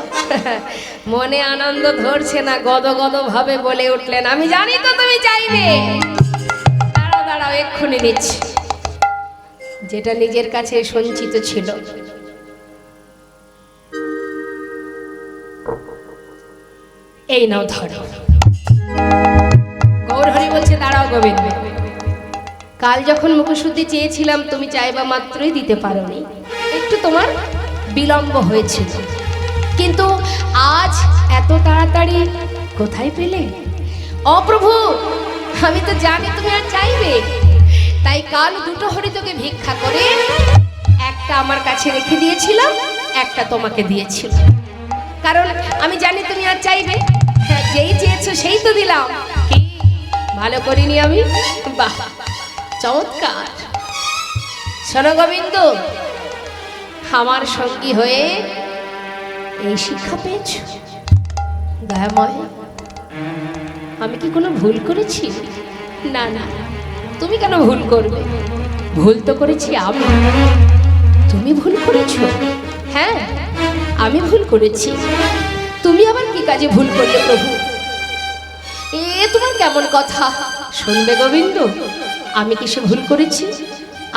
মনে আনন্দ ধরছে না, গদ গদ ভাবে বলে উঠলেন, আমি জানি তো তুমি চাইবে। দাঁড়াও দাঁড়াও, এক্ষুনি নিচ্ছি। যেটা নিজের কাছে সঞ্চিত ছিল, এই নাও ধরো। গৌরহরি বলছে, দাঁড়াও গোবিন্দ, কাল যখন মুখশুদ্ধি চেয়েছিলাম তুমি চাইবা মাত্রই দিতে পারোনি, একটু তোমার বিলম্ব হয়েছিল, কিন্তু আজ এত তাড়াতাড়ি কোথায় পেলে? অপ্রভু, আমি তো জানি তুমি আর চাইবে, তাই কাল দুটো হরিতকে ভিক্ষা করে একটা আমার কাছে রেখে দিয়েছিলাম, একটা তোমাকে দিয়েছিলাম, কারণ আমি জানি তুমি আর চাইবে। হ্যাঁ, যেই চেয়েছো সেই তো দিলাম। কি ভালো করিনি আমি? বাহ, চমৎকার। শোনো গোবিন্দ, আমার সঙ্গী হয়ে এই শিক্ষা পেয়েছ? দয়াময়, আমি কি কোনো ভুল করেছি? না না, তুমি কেন ভুল করবে? ভুল তো করেছি আমি। তুমি ভুল করেছো? হ্যাঁ, আমি ভুল করেছি। তুমি আবার কি কাজে ভুল করলে প্রভু? এ তোমার কেমন কথা? শুনবে গোবিন্দ, আমি কিসে ভুল করেছি?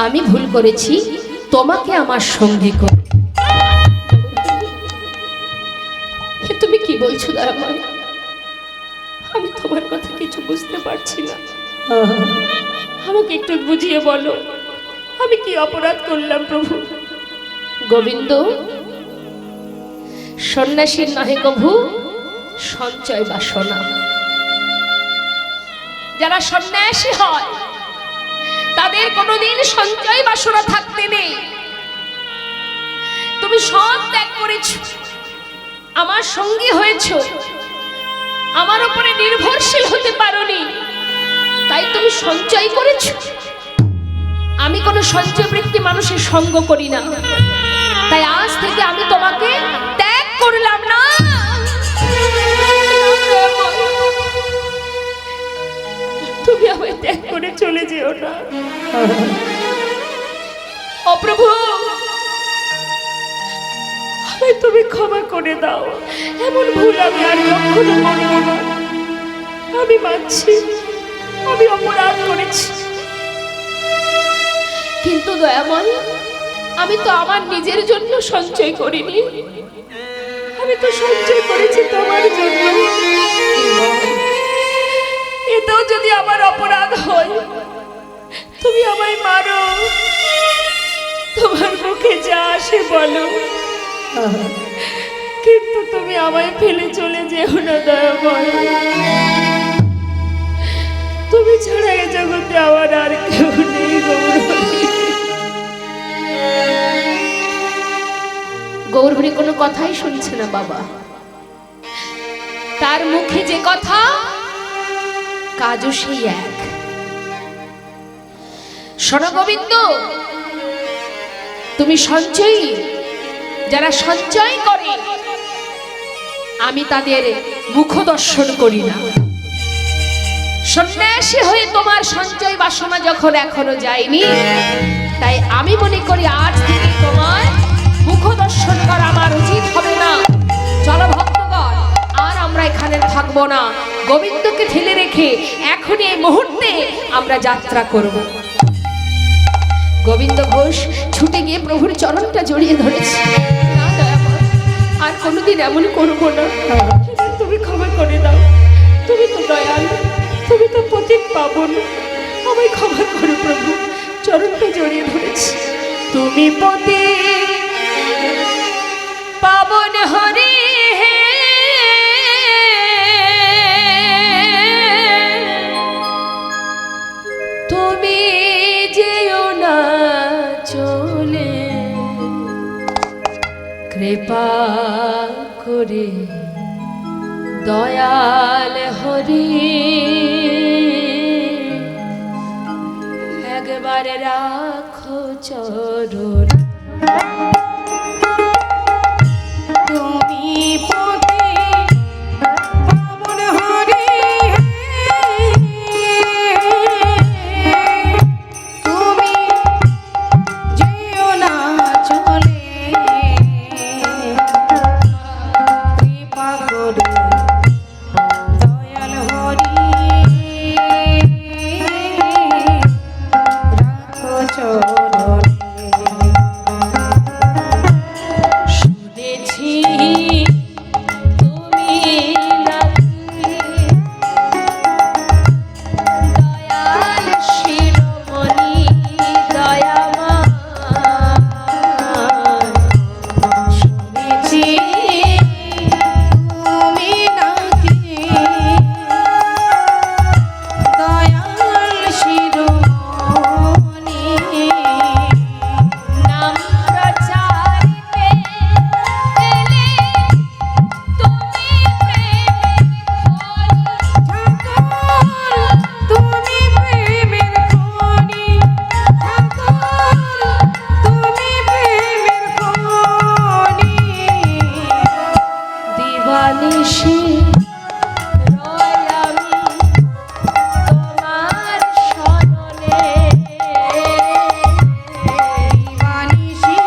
আমি ভুল করেছি তোমাকে আমার সঙ্গী করে। তুমি কি বলছো দয়াময়? আমি তোমার কথা কিছু বুঝতে পারছি না, আমাকে একটু বুঝিয়ে বলো, আমি কি অপরাধ করলাম প্রভু? গোবিন্দ, সন্ন্যাসীর নহে কভু সঞ্চয় বাসনা। যারা সন্ন্যাসী হয় তাদের কোনোদিন সঞ্চয় বাসনা থাকতে নেই। তুমি সব ত্যাগ করেছো, আমার সঙ্গী হয়েছো, আমার উপরে নির্ভরশীল হতে পারোনি, তাই তুমি সঞ্চয় করেছো। আমি কোনো সঞ্চয় বৃত্তি মানুষের সঙ্গ করি না, তাই আজ থেকে আমি তোমাকে ত্যাগ করলাম না। তুমি আমায় ত্যাগ করে চলে যেও না। ও প্রভু, আমায় তুমি ক্ষমা করে দাও, এমন ভুল আমি আর কখনো করব না। আমি মানছি আমি অপরাধ করেছি, কিন্তু দয়াময়, আমি তো আমার নিজের জন্য সঞ্চয় করিনি, আমি তো সঞ্চয় করেছি তোমার জন্য। এতেও যদি আমার অপরাধ হয়, তুমি আমায় মারো, তোমার মুখে যা আসে বলো, কিন্তু তুমি আমায় ফেলে চলে যেও না দয়াময়। তুমি ছাড়া এ জগতে আমার আর কেউ নেই গৌরহরি। গৌরহরি কোনো কথাই শুনছে না বাবা, তার মুখে যে কথা কাজও সেই এক। শোনো গোবিন্দ, তুমি সঞ্চয়ী, যারা সঞ্চয় করে আমি তাদের মুখ দর্শন করি না। সন্ন্যাসী হয়ে তোমার সঞ্চয় বাসনা যখন এখনো যায়নি, তাই আমি মনে করি আজ থেকে তোমার মুখ দর্শন করা আমার উচিত হবে না। চলো ভক্তগণ, আর আমরা এখানে থাকবো না, গোবিন্দকে ঠেলে রেখে এখনই এই মুহূর্তে আমরা যাত্রা করব। গোবিন্দ ঘোষ ছুটে গিয়ে প্রভুর চরণটা জড়িয়ে ধরেছে। না দয়াময়, আর কোনোদিন এমন করবো না, তুমি ক্ষমা করে দাও, তুমি তো দয়াল, তুমি তো পতিত পাবন, আমায় ক্ষমা করো প্রভু। চরণটা জড়িয়ে ধরেছি। তুমি পতিত পাবন হরে, তুমি যেও না চলে, কৃপা করে দয়াল হরি একবার রাখো চরণ তুমি পতি পাবন হরি তুমি যেও না চলে কৃপা করে দয়াল হরি রাখো চরণে শুনেছি তুমি নাকি দয়াল শিরোমণি দয়াময় শুনেছি তুমি নাকি দয়াল শিরোমণি নাম প্রচারিতে এলে তুমি প্রেমের খনি ঠাকুর তুমি প্রেমের খনি দিবানিশি রয় আমি তোমার শরণে দিবানিশি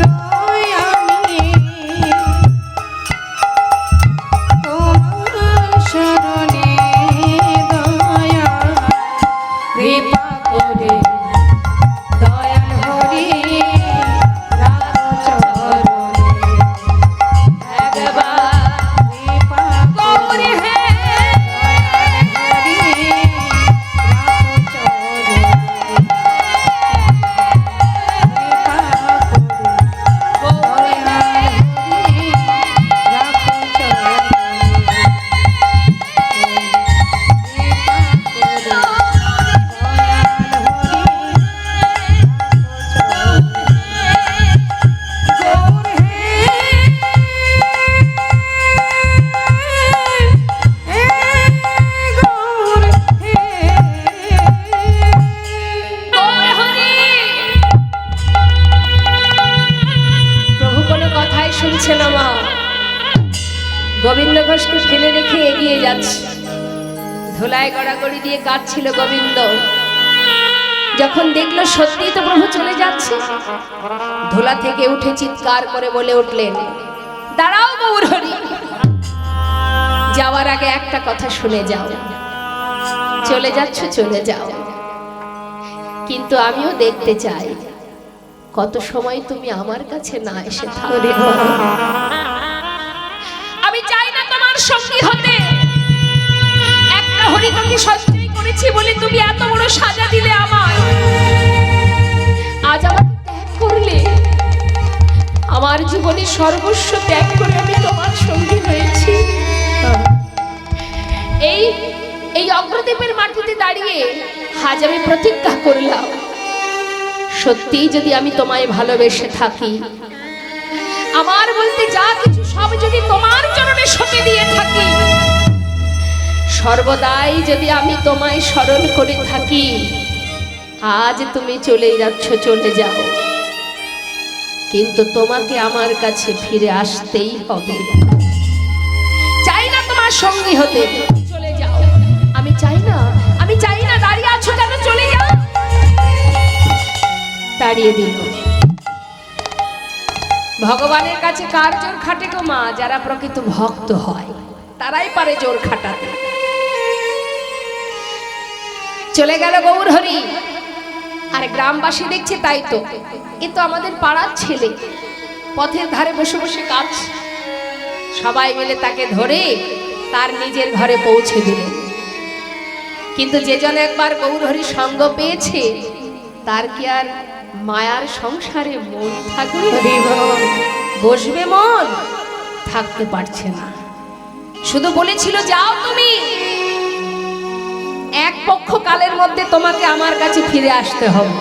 রই আমি তোমার শরণে দয়া কৃপা করে দয়াল হরি রাখো চরণে একবার কৃপা গৌরী হে গৌরী হে প্রভু কোনো কথাই শুনছে না মা গোবিন্দ ঘোষকে ফেলে রেখে এগিয়ে যাচ্ছে ধুলায় গড়াগড়ি দিয়ে কাঁদছিল গোবিন্দ যখন দেখলো সত্যি তো প্রভু চলে যাচ্ছে ধুলা থেকে উঠে চিৎকার করে বলে উঠলেন দাঁড়াও গৌর হরি যাওয়ার আগে একটা কথা শুনে যাও চলে যাচ্ছ চলে যাও কিন্তু আমিও দেখতে চাই কত সময় তুমি আমার কাছে না এসে থাকবে আমি চাই না তোমার সঙ্গী হতে একটা হরিকে সঞ্চয় করেছি বলে তুমি এত বড় সাজা দিলে আমায় আজ আমাকে ত্যাগ করলে আমার জীবনে সর্বস্ব ত্যাগ করে আমি তোমার সঙ্গী হয়েছি এই এই অগ্রদ্বীপের মাটিতে দাঁড়িয়ে আজ আমি প্রতিজ্ঞা করলাম সত্যি যদি আমি তোমায় ভালোবেসে থাকি আমার বলতে যা কিছু সব যদি তোমার চরণে সঁপে দিয়ে থাকি সর্বদাই যদি আমি তোমায় স্মরণ করে থাকি আজ তুমি চলে যাচ্ছ চলে যাও কিন্তু তোমাকে আমার কাছে ফিরে আসতেই হবে চাই না তোমার সঙ্গী হতে চলে যাও আমি চাই না দাঁড়িয়ে আছো কেন চলে যাও তাড়িয়ে দিল ভগবানের কাছে কার জোর খাটে গো মা যারা প্রকৃত ভক্ত হয় তারাই পারে জোর খাটাতে চলে গেল গৌর হরি আর গ্রামবাসী দেখছে তাই তো এ তো আমাদের পাড়ার ছেলে পথের ধারে বসে বসে কাঁদছে সবাই মিলে তাকে ধরে তার নিজের ঘরে পৌঁছে দিলেন কিন্তু যে জন একবার গৌর হরি সঙ্গ পেয়েছে তার কি আর মায়ার সংসারে মন থাকবে বসবে মন থাকতে পারছে না শুধু বলেছিল যাও তুমি এক পক্ষ কালের মধ্যে তোমাকে আমার কাছে ফিরে আসতে হবে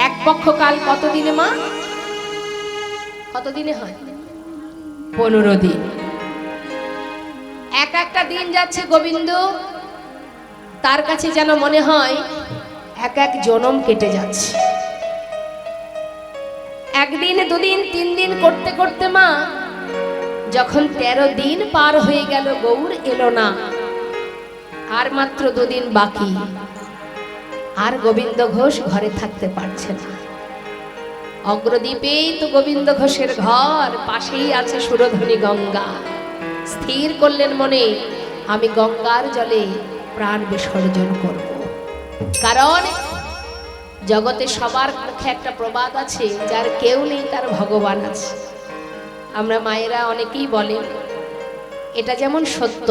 এক পক্ষ কাল কতদিনে মা কতদিনে হয় 15 দিন এক একটা দিন যাচ্ছে গোবিন্দ তার কাছে যেন মনে হয় এক এক জনম কেটে যাচ্ছে। একদিন দুদিন তিন দিন করতে করতে মা যখন 13 দিন পার হয়ে গেল গৌর এলো না, আর মাত্র দুদিন বাকি, আর গোবিন্দ ঘোষ ঘরে থাকতে পারছে না। অগ্রদ্বীপেই তো গোবিন্দ ঘোষের ঘর, পাশেই আছে সুরধনী গঙ্গা। স্থির করলেন মনে, আমি গঙ্গার জলে প্রাণ বিসর্জন করব। কারণ জগতে সবার মুখে একটা প্রবাদ আছে, যার কেউ নেই তার ভগবান আছে। আমরা মায়েরা অনেকেই বলেন এটা যেমন সত্য,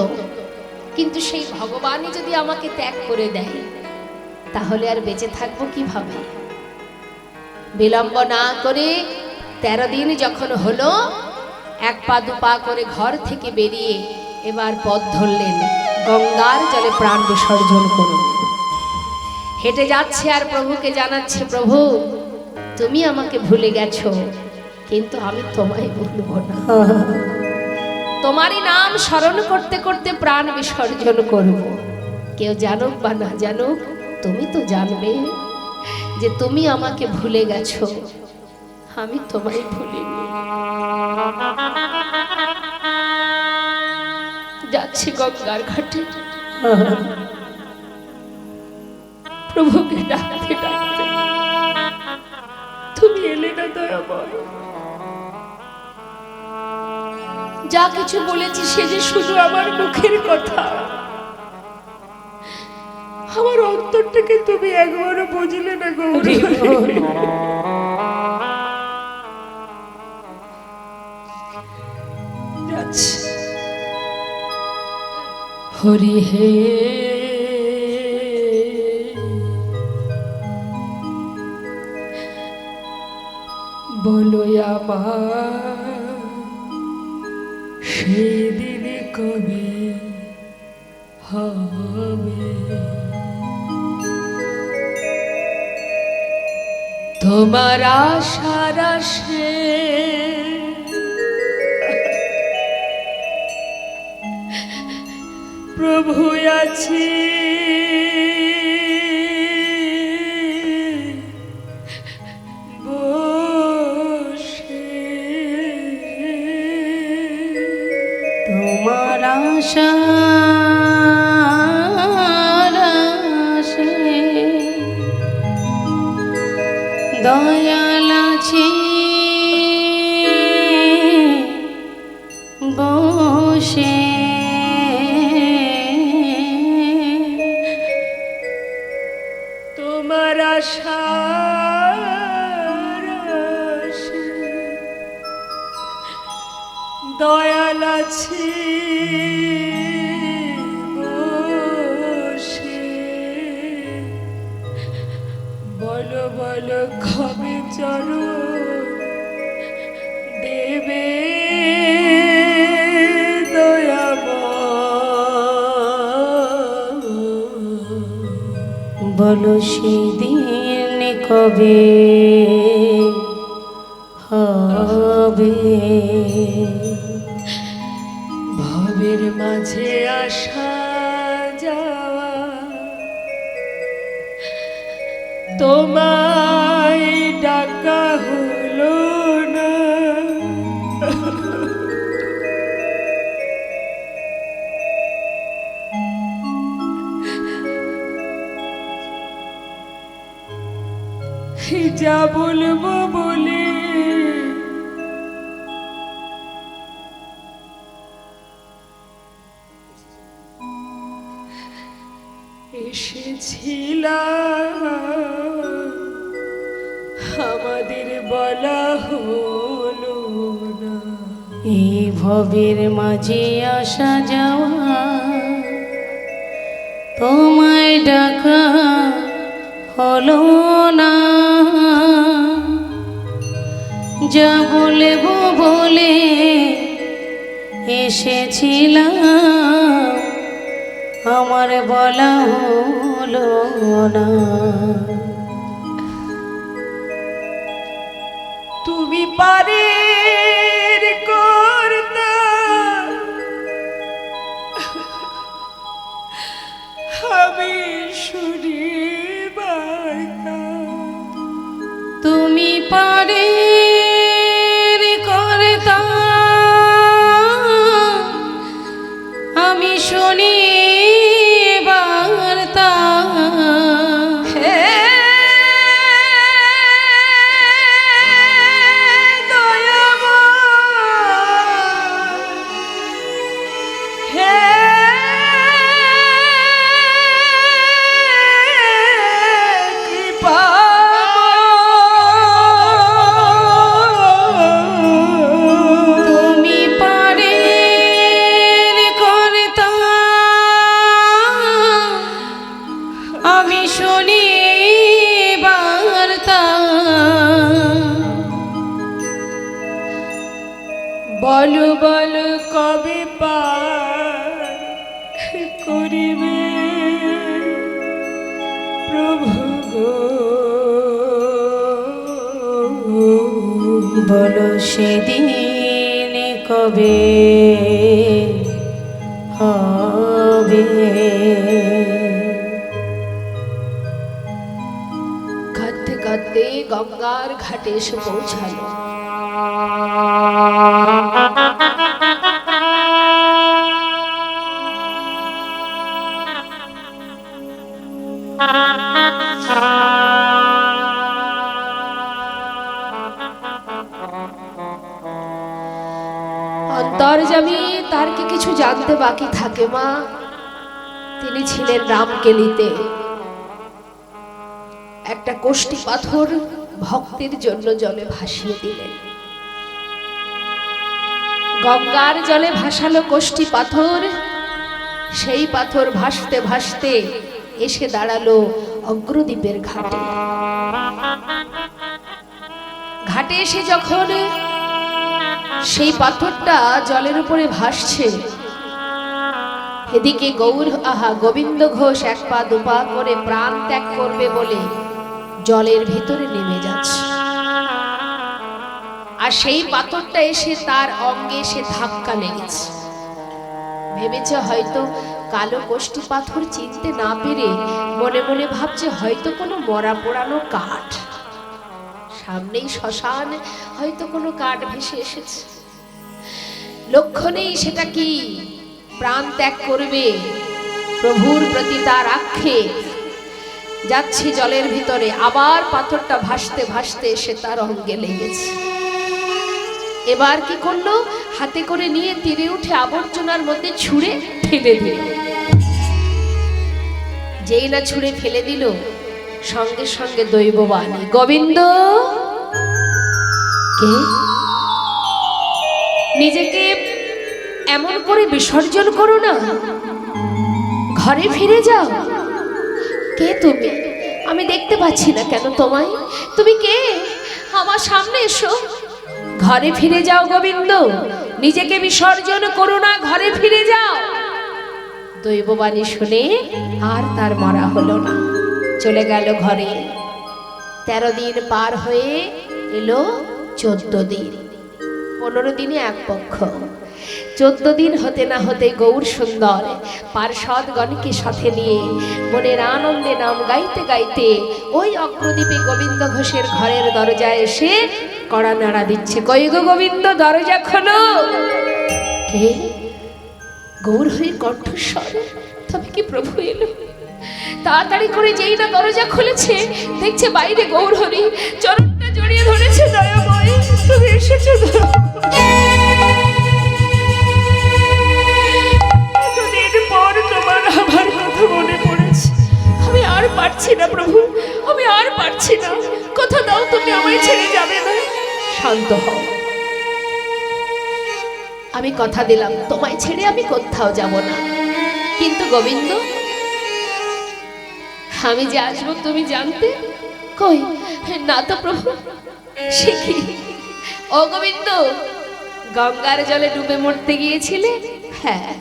কিন্তু সেই ভগবানই যদি আমাকে ত্যাগ করে দেয় তাহলে আর বেঁচে থাকবো কিভাবে? বিলম্ব না করে 13 দিন যখন হলো, এক পা দু পা করে ঘর থেকে বেরিয়ে এবার পথ ধরলেন, গঙ্গার জলে প্রাণ বিসর্জন করুন। হেঁটে যাচ্ছে আর প্রভুকে জানাচ্ছে, প্রভু তুমি আমাকে ভুলে গেছো, কিন্তু আমি তোমায় ভুলবো না। তোমারই নাম স্মরণ করতে করতে প্রাণ বিসর্জন করব। কেউ জানুক বা না জানুক, তুমি তো জানবে যে তুমি আমাকে ভুলে গেছো, আমি তোমায় ভুলিনি। যাচ্ছি গঙ্গার ঘাটে, প্রভুকে ডাকতে ডাকতে, তুমি এলে না দয়াময়। যা কিছু বলেছি সে যে শুধু আমার মুখের কথা, আমার অন্তরটাকে তুমি একবারও বুঝলে না গৌরী। হরি হে বলো আমার সেদিন কবে হবে, তোমার আশার আশে প্রভু আছি, তোমার আশার আশে দয়াল আছি বসে, তোমার আশার আশে দয়াল আছি বসে, বলো বলো কবে চরণ দেবে দয়াময়, বলো সেদিন কবে হবে, ভবের মাঝে আসা যাওয়া তোমায় ডাকা হলো না, যা বলবো বলে এসেছিলাম, আমাদের বলা হলো না, এই ভবের মাঝে আসা যাওয়া তোমায় ডাকা হলো না, যা বলবো বলে এসেছিলাম আমার বলা হলো না। তুমি পারের করতে বলো বলো কবে পার করিবে প্রভু গো, বলো সেদিন কবে হবে। কাঁদতে কাঁদতে গঙ্গার ঘাটে এসে পৌঁছালো। অন্তর্যামী তার কি কিছু জানতে বাকি থাকে মা? তিনি ছিলেন রামকেলিতে। একটা কোষ্ঠী পাথর ভক্তের জন্য জলে ভাসিয়ে দিলেন। গঙ্গার জলে ভাসালো কোষ্ঠী পাথর। সেই পাথর ভাসতে ভাসতে এসে দাঁড়ালো অগ্রদ্বীপের ঘাটে। ঘাটে এসে যখন সেই পাথরটা জলের উপরে ভাসছে, এদিকে গোবিন্দ ঘোষ এক পা দুপা করে প্রাণ ত্যাগ করবে বলে জলের ভিতরে নেমে যাচ্ছে। আর সেই পাথরটা এসে তার অঙ্গে এসে ধাক্কা লেগেছে। ভেবেছে হয়তো কালো কোষ্ঠী পাথর চিনতে না পেরে মনে মনে ভাবছে হয়তো কোনো মরা পোড়ানো কাঠ, সামনেই শ্মশান, হয়তো কোনো কাঠ ভেসে এসেছে। লক্ষ্য নেই সেটা কি, প্রাণ ত্যাগ করবে প্রভুর প্রতি তার আক্ষেপ। যাচ্ছে জলের ভিতরে, আবার পাথরটা ভাসতে ভাসতে এসে তার অঙ্গে লেগেছে। এবার কি করলো, হাতে করে নিয়ে তীরে উঠে আবর্জনার মধ্যে ছুঁড়ে ফেলে দিল। যেই না ছুঁড়ে ফেলে দিল, সঙ্গে সঙ্গে দৈববাণী, গোবিন্দ কে? নিজেকে এমন করে বিসর্জন করো না, ঘরে ফিরে যাও। কে তুমি? আমি দেখতে পাচ্ছি না কেন তোমায়? তুমি কে? আমার সামনে এসো। ঘরে ফিরে যাও গোবিন্দ, নিজেকে বিসর্জন করো না, ঘরে ফিরে যাও। দৈববাণী শুনে আর তার মরা হলো না, চলে গেল ঘরে। 13 দিন পার হয়ে এলো 14 দিন। 15 দিনে এক পক্ষ। 14 দিন হতে না হতে গৌর সুন্দর পার্ষদগণকে সাথে নিয়ে মনের আনন্দে নাম গাইতে গাইতে ওই অগ্রদ্বীপে গোবিন্দ ঘোষের ঘরের দরজায় এসে কড়া নাড়া দিচ্ছে। কই গো গোবিন্দ, দরজা খোলো। কে? গৌরহরির কণ্ঠস্বর। তবে কি প্রভু এলো? তাড়াতাড়ি করে যেই না দরজা খুলেছে, দেখছে বাইরে গৌরহরি চরণটা জড়িয়ে ধরেছে। দয়াময়, তুমি এসেছো। এতদিন পর তোমার আমার কথা মনে পড়েছে। আমি আর পারছি না প্রভু, আমি আর পারছি না। কথা দাও তুমি আমায় ছেড়ে যাবে না। শান্ত হও। আমি কথা দিলাম তোমায় ছেড়ে আমি কোথাও যাব না। কিন্তু গোবিন্দ, আমি যে আসবো তুমি জানতে? কই না তো প্রভু। সে কি? ও গোবিন্দ, গঙ্গার জলে ডুবে মরতে গিয়েছিলে? হ্যাঁ।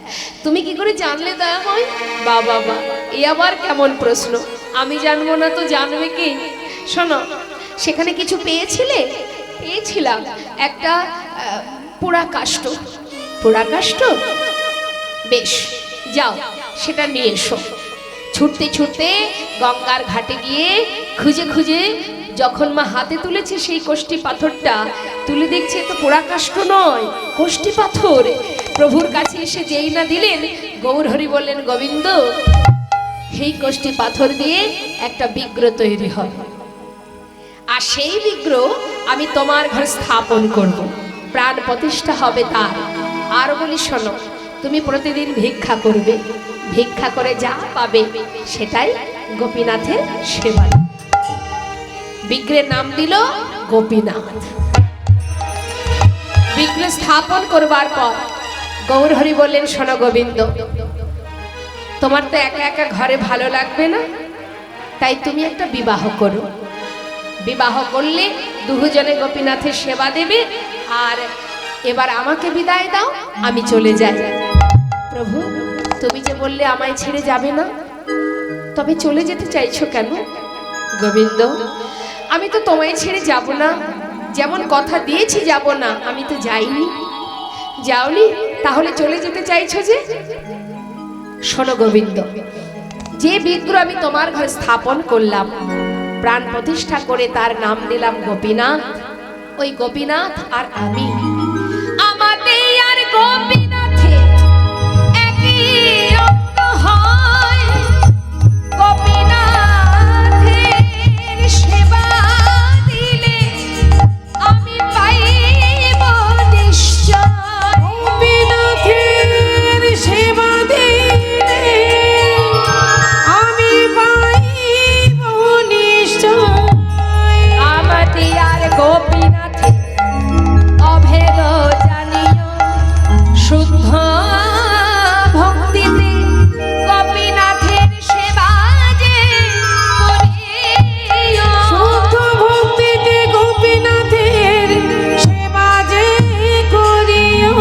তুমি কি করে জানলে দয়াময়? বাবা বা, এ আবার কেমন প্রশ্ন? আমি জানবো না তো জানবে কি? শোনো, সেখানে কিছু পেয়েছিলে? পেয়েছিলাম একটা পোড়া কাষ্ঠ। পোড়া কাষ্ঠ? বেশ, যাও সেটা নিয়ে এসো। ছুটতে ছুটতে গঙ্গার ঘাটে গিয়ে খুঁজে খুঁজে যখন মা হাতে তুলেছে সেই কোষ্ঠী পাথরটা, তুলে দেখছে তো পোড়া কাষ্ঠ নয়, কোষ্ঠী পাথর। প্রভুর কাছে এসে যেই না দিলেন, গৌরহরি বললেন, গোবিন্দ, এই কোষ্ঠী পাথর দিয়ে একটা বিগ্রহ তৈরি হবে, আর সেই বিগ্রহ আমি তোমার ঘরে স্থাপন করব, প্রাণ প্রতিষ্ঠা হবে তার। আর বলি শোনো, তুমি প্রতিদিন ভিক্ষা করবে, ভিক্ষা করে যা পাবে সেটাই গোপীনাথের সেবা। বিগ্রহের নাম দিল গোপীনাথ। বিগ্রহ স্থাপন করবার পর গৌরহরি বললেন, শোনো গোবিন্দ, তোমার তো একা একা ঘরে ভালো লাগবে না, তাই তুমি একটা বিবাহ করো। বিবাহ করলে দুজনে গোপীনাথের সেবা দেবে, আর এবার আমাকে বিদায় দাও, আমি চলে যাই। প্রভু, তুমি যে বললে আমায় ছেড়ে যাবে না, তবে চলে যেতে চাইছো কেন? গোবিন্দ, আমি তো তোমায় ছেড়ে যাব না, যেমন কথা দিয়েছি যাব না, আমি তো যাইনি। যাওনি, তাহলে চলে যেতে চাইছো যে? শোনো গোবিন্দ, যে বিগ্রহ আমি তোমার ঘরে স্থাপন করলাম, প্রাণ প্রতিষ্ঠা করে তার নাম দিলাম গোপীনাথ, ওই গোপীনাথ আর আমি, আমাদের আর গোপীনাথে একই অঙ্গ হয়। গোপীনাথের সেবা দিলে আমি পাইব নিশ্চয়। গোপীনাথের সেবা দিলে আমি পাইব নিশ্চয়। আমাদের আর গোপীনাথে অভেদ জানিও, শুদ্ধ ভক্তিতে গোপীনাথের সেবা যে করিও। শুদ্ধ ভক্তিতে গোপীনাথের সেবা যে করিও।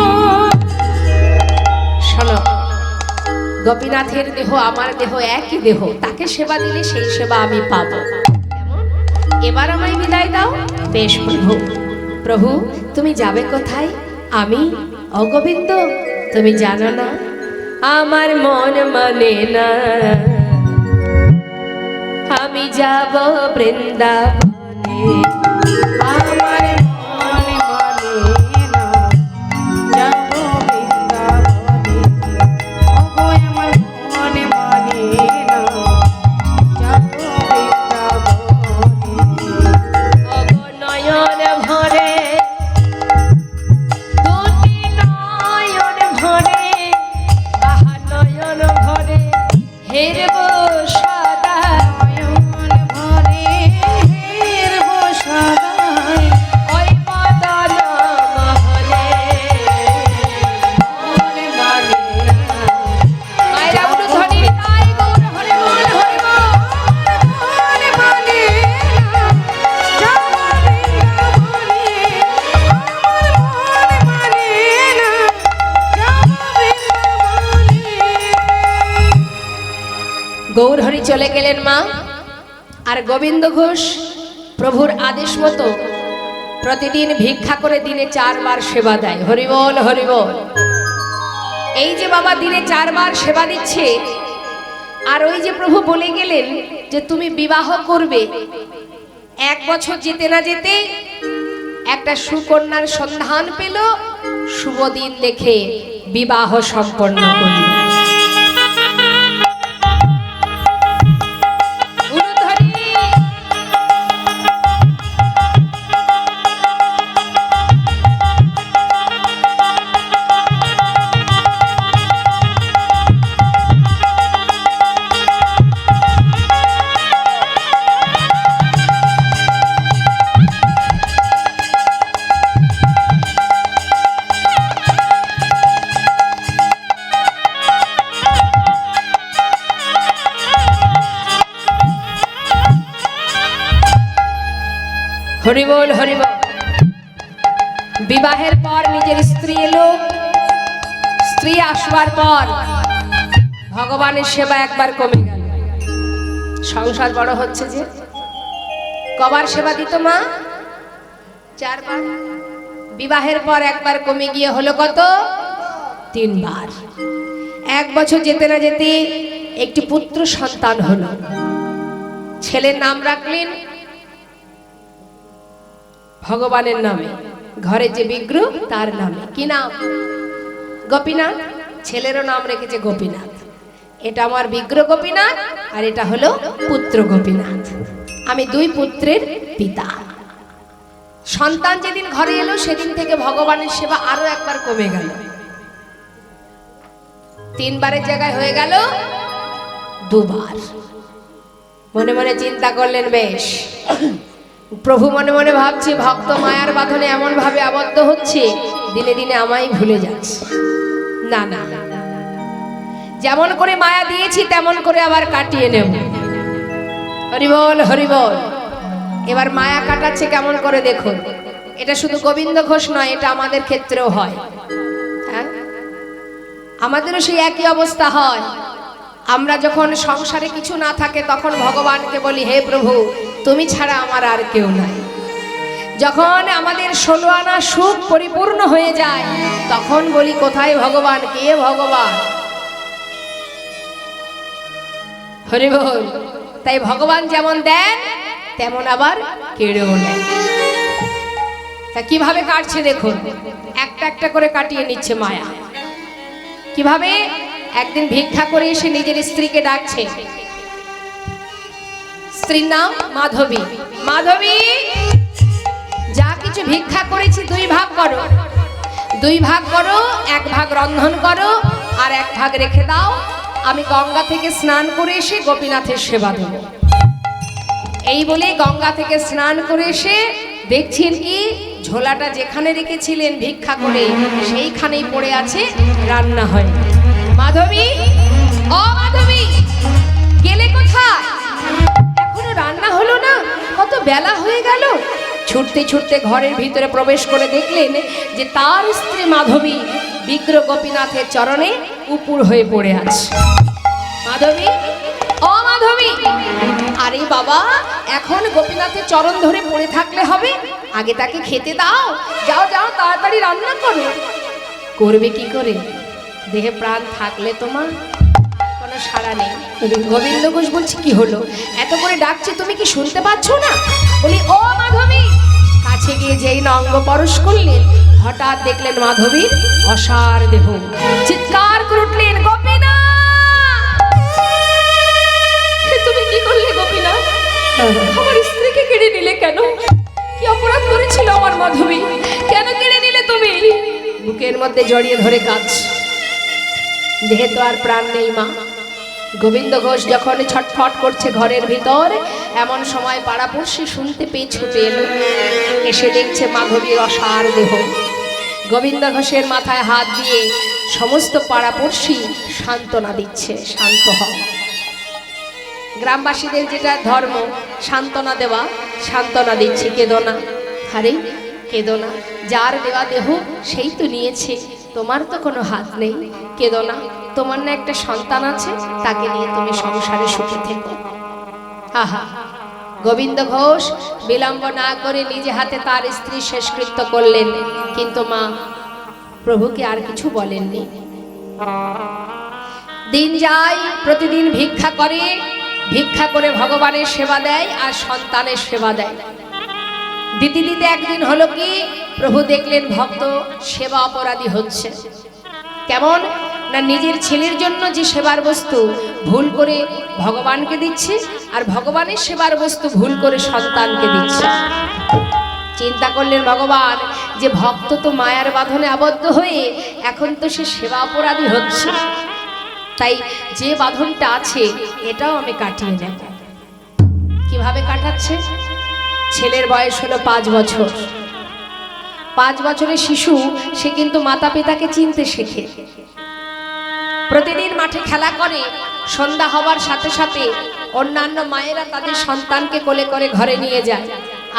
শোনো, গোপীনাথের দেহ আমার দেহ একই দেহ, তাকে সেবা দিলে সেই সেবা আমি পাবো। কেমন? এবার আমায় বিদায় দাও। বেশ প্রভু। প্রভু, তুমি যাবে কোথায়? আমি অগোবিন্দ, তুমি জানো না আমার মন মানে না, আমি যাব বৃন্দাবনে। আমার মন মানে না, যাব বৃন্দাবনে। ওগো আমার মন মানে না, যাব বৃন্দাবনে। অগো নয়ন ভরে, দুটি নয়ন ভরে, আহা নয়ন ভরে হেরব সদা। নয়ন ভরে হেরব সদাই। ওই মদন মহলে মন মানে না, মায়েরা উলুধ্বনি তাই গৌর হরে বল হরে বল। মন মানে না, যাব বৃন্দাবনে। আমার মন মানে না, যাব বৃন্দাবনে। গৌরহরি চলে গেলেন মা, আর গোবিন্দ ঘোষ প্রভুর আদেশ মতো প্রতিদিন ভিক্ষা করে দিনে 4 বার সেবা দেয়। হরিবল হরিবল। এই যে বাবা দিনে 4 বার সেবা দিচ্ছে, আর ওই যে প্রভু বলে গেলেন যে তুমি বিবাহ করবে, 1 বছর যেতে না যেতে একটা সুকন্যার সন্ধান পেল, শুভ দিন দেখে বিবাহ সম্পন্ন করল। উলুধ্বনি। হরিবল হরিবল। বিবাহের পর নিজের স্ত্রী এলো, স্ত্রী আসবার পর ভগবানের সেবা একবার কমে গেল। সংসার বড় হচ্ছে যে, কবার সেবা দিত মা? 4 বার। বিবাহের পর একবার কমে গিয়ে হলো কত? 3 বার। 1 বছর যেতে না যেতে একটি পুত্র সন্তান হলো। ছেলের নাম রাখলেন ভগবানের নামে, ঘরে যে বিগ্রহ তার নামে। কি নাম? গোপীনাথ। ছেলেরও নাম রেখেছে গোপীনাথ। এটা আমার বিগ্রহ গোপীনাথ, আর এটা হলো পুত্র গোপীনাথ। আমি 2 পুত্রের পিতা। সন্তান যেদিন ঘরে এলো সেদিন থেকে ভগবানের সেবা আরো একবার কমে গেল। 3 বারের জায়গায় হয়ে গেল 2 বার। মনে মনে চিন্তা করলেন, বেশ প্রভু মনে মনে ভাবছি ভক্ত মায়ার বাঁধনে এমন ভাবে আবদ্ধ হচ্ছে, দিনে দিনে আমায় ভুলে যাচ্ছে। না না, যেমন করে মায়া দিয়েছি তেমন করে আবার কাটিয়ে নেব। হরিবল হরিবল। এবার মায়া কাটাচ্ছে কেমন করে দেখুন। এটা শুধু গোবিন্দ ঘোষ নয়, এটা আমাদের ক্ষেত্রেও হয়। হ্যাঁ, আমাদেরও সেই একই অবস্থা হয়। আমরা যখন সংসারে কিছু না থাকে তখন ভগবানকে বলি, হে প্রভু তুমি ছাড়া আমার আর কেউ নাই। যখন আমাদের 16 আনা সুখ পরিপূর্ণ হয়ে যায় তখন বলি, কোথায় ভগবান, কে ভগবান? হরি বল। তাই ভগবান যেমন দেন তেমন আবার কেড়েও নেন। তা কিভাবে কাটছে দেখুন, একটা একটা করে কাটিয়ে নিচ্ছে মায়া। কিভাবে? একদিন ভিক্ষা করে এসে নিজের স্ত্রীকে ডাকছে, স্ত্রীর নাম মাধবী। মাধবী, যা কিছু ভিক্ষা করেছি 2 ভাগ করো, 2 ভাগ করো, 1 ভাগ রন্ধন করো আর 1 ভাগ রেখে দাও। আমি গঙ্গা থেকে স্নান করে এসে গোপীনাথের সেবা দেব। এই বলে গঙ্গা থেকে স্নান করে এসে দেখছেন কি, ঝোলাটা যেখানে রেখেছিলেন ভিক্ষা করে সেইখানেই পড়ে আছে, রান্না হয়। মাধবী, ও মাধবী, গেলে কোথায়? এখনো রান্না হলো না, কত বেলা হয়ে গেল। ছুটতে ছুটতে ঘরের ভিতরে প্রবেশ করে দেখলেন যে তার স্ত্রী মাধবী বিগ্রহ গোপীনাথের চরণে উপুর হয়ে পড়ে আছে। মাধবী, ও মাধবী, আরে বাবা, এখন গোপীনাথের চরণ ধরে পড়ে থাকলে হবে? আগে তাকে খেতে দাও। যাও যাও, তাড়াতাড়ি রান্না করো। করবে কি করে? দেহে প্রাণ থাকলে তোমার কোনো সাড়া নেই। গোবিন্দ ঘোষ বলছে, কি হলো? এত করে ডাকছি, তুমি কি শুনতে পাচ্ছ না? বলি, ও মাধবী। কাছে গিয়ে যেই না অঙ্গ পরশ করলেন, হঠাৎ দেখলেন মাধবীর অসার দেহ। চিৎকার করে উঠলেন, গোপীনাথ, তুমি কি করলে গোপীনাথ? আমার স্ত্রীকে কেড়ে নিলে কেন? কি অপরাধ করেছিল আমার মাধবী? কেন কেড়ে নিলে তুমি? বুকের মধ্যে জড়িয়ে ধরে কাঁদছে। দেহে তো আর প্রাণ নেই মা। গোবিন্দ ঘোষ যখন ছটফট করছে ঘরের ভিতর, এমন সময় পাড়াপড়শি শুনতে পেয়ে ছুটে এলো। এসে দেখছে মাধবীর অসার দেহ। গোবিন্দ ঘোষের মাথায় হাত দিয়ে সমস্ত পাড়াপড়শি সান্ত্বনা দিচ্ছে, শান্ত হও। গ্রামবাসীদের যেটা ধর্ম, সান্ত্বনা দেওয়া, সান্ত্বনা দিচ্ছে, কেঁদো না। আরে কেঁদো না, যার দেওয়া দেহ সেই তো নিয়েছে, তোমার তো কোনো হাত নেই। কেঁদো না, তোমার না একটা সন্তান আছে, তাকে নিয়ে তুমি সংসারে সুখে থেকো। আহা, গোবিন্দ ঘোষ বিলম্ব না করে নিজে হাতে তার স্ত্রী শেষকৃত্য করলেন। কিন্তু মা প্রভুকে আর কিছু বলেননি। দিন যায়, প্রতিদিন ভিক্ষা করে, ভিক্ষা করে ভগবানের সেবা দেয় আর সন্তানের সেবা দেয়। দিতে দিতে একদিন হলো কি, প্রভু দেখলেন ভক্ত সেবা অপরাধী হচ্ছে। কেমন না, নিজের ছেলের জন্য যে সেবার বস্তু ভুল করে ভগবানকে দিচ্ছে, আর ভগবানের সেবার বস্তু ভুল করে সন্তানকে দিচ্ছে। চিন্তা করলেন ভগবান যে ভক্ত তো মায়ার বাঁধনে আবদ্ধ হয়ে এখন তো সে সেবা অপরাধী হচ্ছে, তাই যে বাঁধনটা আছে এটাও আমি কাটিয়ে নেব। কিভাবে কাটাচ্ছে? ছেলের বয়স হলো 5 বছর। 5 বছরের শিশু, সে কিন্তু মাতা পিতাকে চিনতে শেখে। প্রতিদিন মাঠে খেলা করে, সন্ধ্যা হওয়ার সাথে সাথে অন্যান্য মায়েরা তাদের সন্তানকে কোলে করে ঘরে নিয়ে যায়।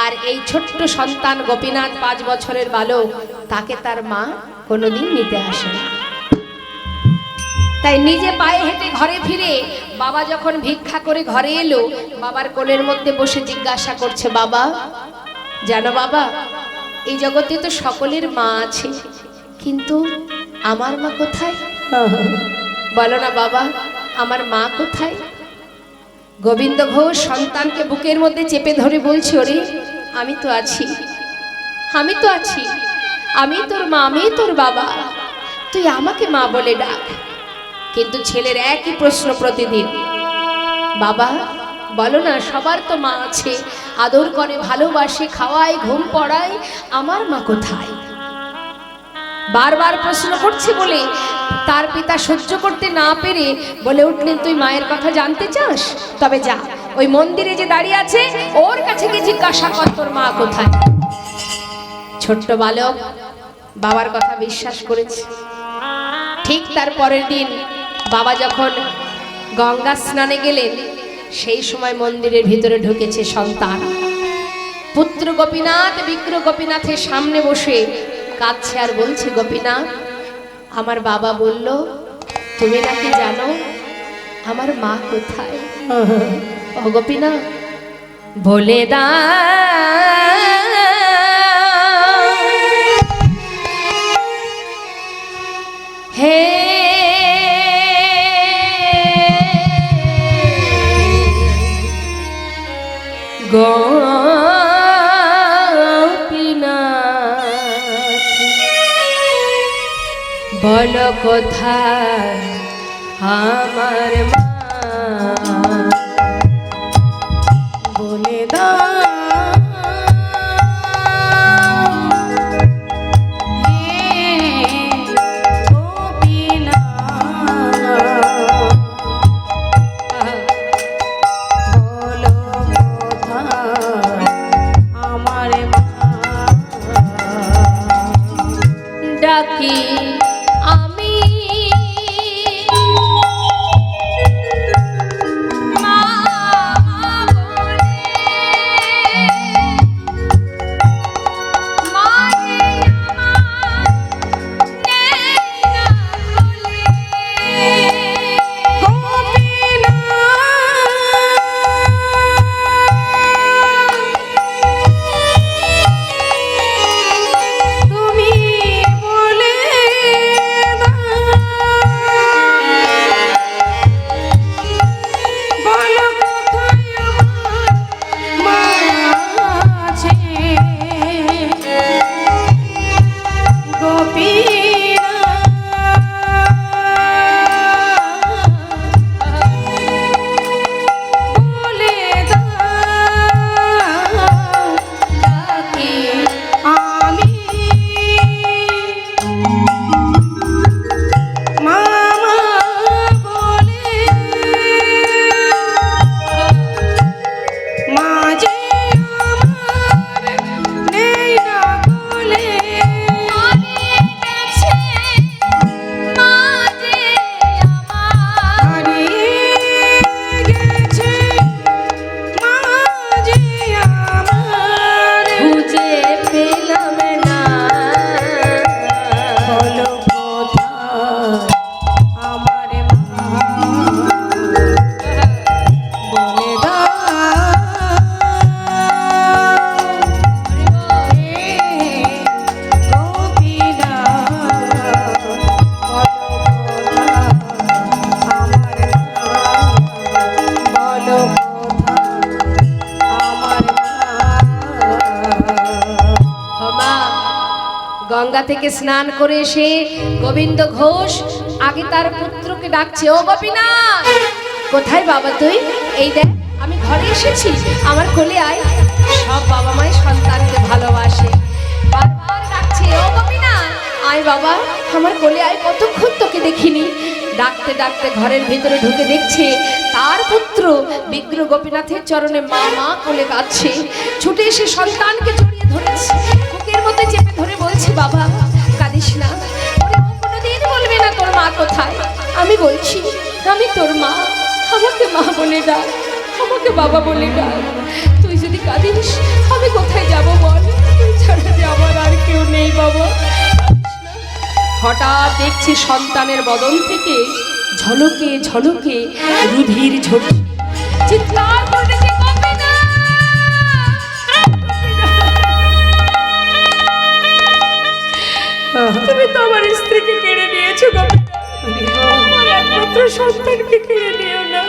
আর এই ছোট্ট সন্তান গোপীনাথ 5 বছরের বালক, তাকে তার মা কোনোদিন নিতে আসে না। তাই নিজে পায়ে হেঁটে ঘরে ফিরে বাবা যখন ভিক্ষা করে ঘরে এলো, বাবার কোলের মধ্যে বসে জিজ্ঞাসা করছে, বাবা জানো বাবা, এই জগতে তো সকলের মা আছে, কিন্তু আমার মা কোথায়? বলো না বাবা, আমার মা কোথায়? গোবিন্দ ঘোষ সন্তানকে বুকের মধ্যে চেপে ধরে বলছে, ওরে আমি তো আছি, আমি তো আছি, আমি তোর মা, আমি তোর বাবা, তুই আমাকে মা বলে ডাক। কিন্তু ছেলের একই প্রশ্ন প্রতিদিন, বাবা বলো না, সবার তো মা আছে, আদর করে, ভালোবাসে, খাওয়ায়, ঘুম পড়ায়, আমার মা কোথায়? বারবার প্রশ্ন করছে বলে তার পিতা সহ্য করতে না পেরে বলে উঠলেন, তুই মায়ের কথা জানতে চাস? তবে যা, ওই মন্দিরে যে দাঁড়িয়ে আছে ওর কাছে গিয়ে জিজ্ঞাসা কর তোর মা কোথায়। ছোট্ট বালক বাবার কথা বিশ্বাস করেছে। ঠিক তার পরের দিন বাবা যখন গঙ্গা স্নানে গেলেন, সেই সময় মন্দিরের ভিতরে ঢুকেছে সন্তান। পুত্র গোপীনাথ বিগ্রহ গোপীনাথের সামনে বসে কাঁদছে আর বলছে, গোপীনাথ, আমার বাবা বলল তুমি নাকি জানো আমার মা কোথায়। ও গোপীনাথ, বলে দা হে গোপীনাথ, বল কোথায় আমার মা। বলে দাও ডাকি আমি মা বলে, মা যে আমার নেই না কোলে। তুমি বলে বলো কোথায় আমার মা আছে। বলে দাও ডাকি আমি মামা বলে, মা যে আমার নেই না কোলে। হারিয়ে গেছে মা যে আমার, হারিয়ে গেছে মা যে আমার। খুঁজে পেলাম না। বলো কোথায় আমার মা। বলে দাও হে গোপীনাথ, বলো কোথায় আমার মা। বলো কোথায় আমার মা। মা, গঙ্গা থেকে স্নান করে এসে গোবিন্দ ঘোষ আগে তার পুত্রকে ডাকছে, ও গোপীনাথ, কোথায় বাবা তুই? এই দেখ আমি ঘরে এসেছি, আমার কোলে আয়। সব বাবা মায়ের সন্তানকে ভালোবাসে, বারবার ডাকছে, ও গোপীনাথ আয় বাবা, আমার কোলে আয়, কতক্ষণ তোকে দেখিনি। ডাকতে ডাকতে ঘরের ভিতরে ঢুকে দেখছে তার পুত্র বিগ্রহ গোপীনাথের চরণে মা মা কোলে কাঁদছে। ছুটে এসে সন্তানকে জড়িয়ে ধরেছে, বুকের মধ্যে চেপে ধরে বলছে, বাবা কাঁদিস না, ওরে ও কোনোদিন বলবে না তোর মা কোথায়। আমি বলছি আমি তোর মা, আমাকে মা বলে ডাক, আমাকে বাবা বলে ডাক। তুই যদি কাঁদিস আমি কোথায় যাব বল, তুই ছাড়া যে আমার আর কেউ নেই বাবা। হঠাৎ দেখছি সন্তানের বদন থেকে ঝলকে ঝলকে রুধির ঝরছে, চিৎকার করেছে, তুমি তো আমার স্ত্রীকে কেড়ে নিয়েছো গোপীনাথ, আমার একমাত্র সন্তানকে কেড়ে নিও না,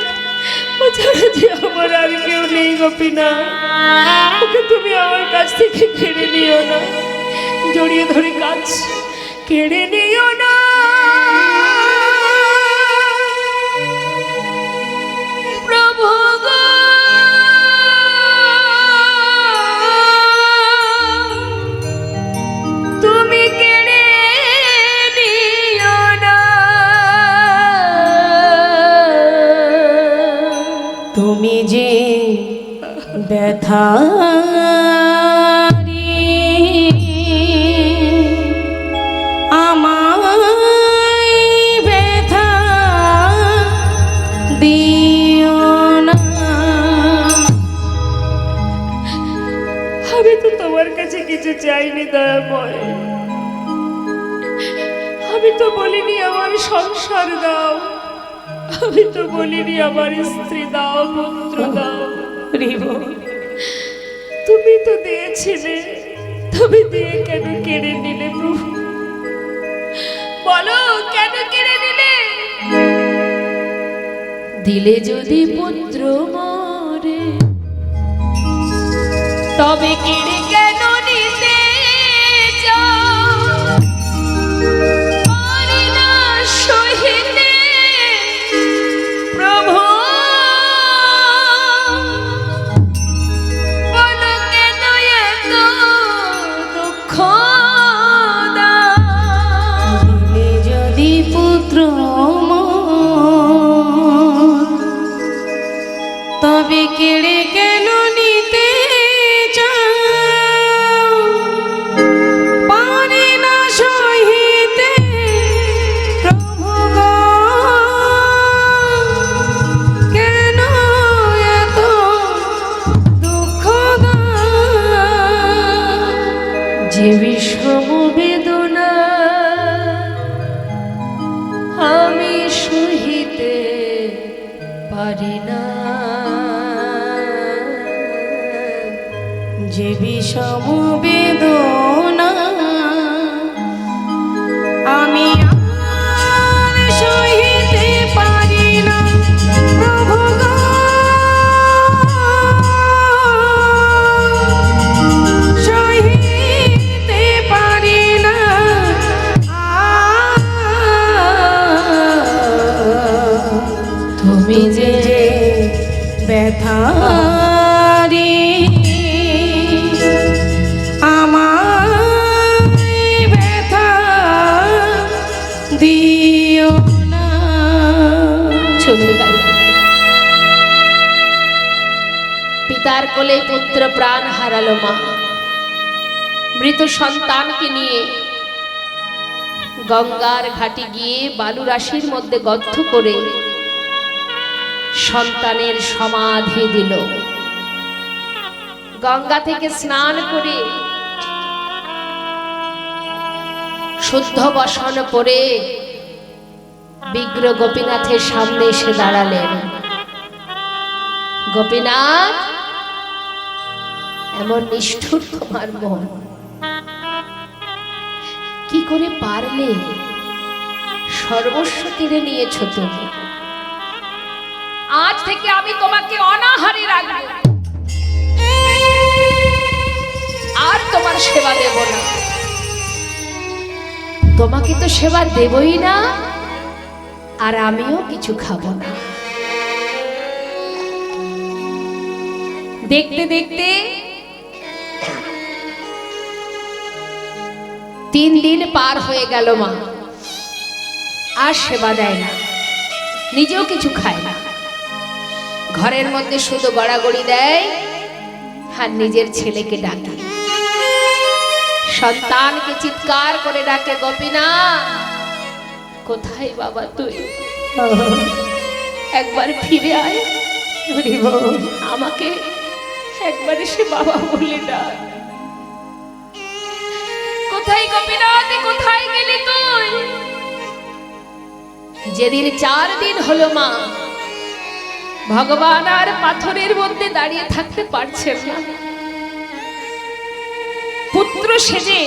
ও ছাড়া যে আমার আর কেউ নেই গোপীনাথ, ওকে তুমি আমার কাছ থেকে কেড়ে নিও না। জড়িয়ে ধরে কাজ, কেড়ে নিও না। প্রভু গো, তুমি কেড়ে নিও না। তুমি যে ব্যথা আমায় ব্যথা দিও না। আমি আমি তো বলিনি আমার সংসার দাও, আমি তো বলিনি আমার স্ত্রী দাও, পুত্র দাও। তুমি তো দিয়েছিলে, তুমি দিয়ে কেন কেড়ে নিলে প্রভু? বলো কেন কেড়ে নিলে? দিলে যদি পুত্র মরে, তবে কেড়ে কেন নিতে চাও? পারি না সহিতে প্রভু, বলো কেন এত দুঃখ দাও? দিলে যদি পুত্র তবে কেড়ে কেন নিতে চাও? পারি না সহিতে প্রভু গো, কেন এত দুঃখ দাও? যে বিষম বেদনা আমি সহিতে পারি না, যে বিষম বেদনা আমি আর সহিতে পারি না প্রভু গো, সহিতে পারি না। তুমি যে ব্যথারি আমায় ব্যথা দিও না। শুনতে পাই পিতার কোলে পুত্র প্রাণ হারালো মা, মৃত সন্তানকে নিয়ে গঙ্গার ঘাটে গিয়ে বালু রাশির মধ্যে গর্ত করে সন্তানের সমাধি দিল। গঙ্গা থেকে স্নান করে শুদ্ধ বসন পরে বিগ্রহ গোপীনাথের সামনে এসে দাঁড়ালেন। গোপীনাথ, এমন নিষ্ঠুর তোমার মন, কি করে পারলে? সর্বস্ব কেড়ে নিয়েছ তুমি। আজ থেকে আমি তোমাকে অনাহারে রাখবো, আর তোমার সেবা দেব না। তোমাকে তো সেবা দেবই না, আর আমিও কিছু খাবো না। দেখতে দেখতে 3 দিন পার হয়ে গেল। মা আর সেবা দেয় না, নিজেও কিছু খায় না। ঘরের মধ্যে শুধু গড়াগড়ি দেয় আর নিজের ছেলেকে ডাকে, সন্তানকে চিৎকার করে ডাকে, গোপীনাথ কোথায় বাবা তুই? একবার ফিরে আয়, আমাকে একবার এসে বাবা বলে ডাক। কোথায় গোপীনাথ, কোথায় গেলি তুই? যেদিন 4 দিন হলো মা ভগবান আর পাথরের মধ্যে দাঁড়িয়ে থাকতে পারছেন না, পুত্র সেজে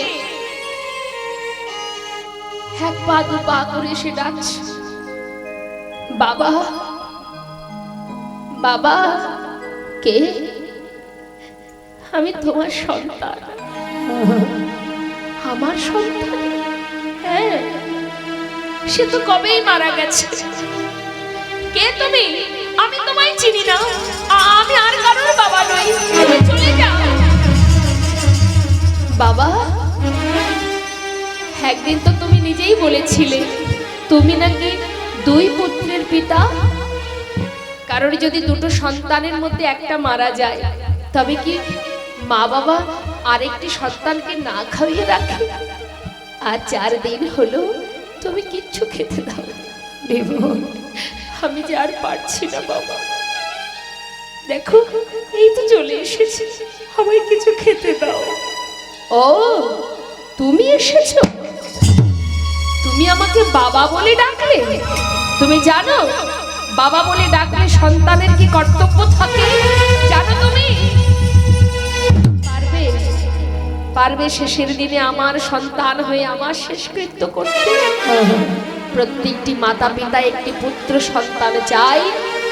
1 পা 2 পা করে এসে ডাকছে, বাবা বাবা। কে? আমি তোমার সন্তান। আমার সন্তান? হ্যাঁ, সে তো কবেই মারা গেছে। কে তুমি? আমি তোমায় চিনি না, আমি আর কারোর বাবা নই, তুমি চলে যাও। বাবা, একদিন তো তুমি নিজেই বলেছিলে তুমি নাকি 2 পুত্রের পিতা। কারণ যদি 2টো সন্তানের মধ্যে একটা মারা যায়, তবে কি মা বাবা আরেকটি সন্তানকে না খাইয়ে রাখে? আর 4 দিন হলো তুমি কিচ্ছু খেতে দাও। আমি যে আর পারছি না বাবা, দেখো এই তো চলে এসেছি, আমায় কিছু খেতে দাও। ও তুমি এসেছো? তুমি আমাকে বাবা বলে ডাকলে? তুমি জানো বাবা বলে ডাকলে সন্তানের কি কর্তব্য থাকে জানো তুমি? পারবে পারবে শেষের দিনে আমার সন্তান হয়ে আমার শেষকৃত্য করতে? প্রত্যেকটি মাতা পিতা একটি পুত্র সন্তান চাই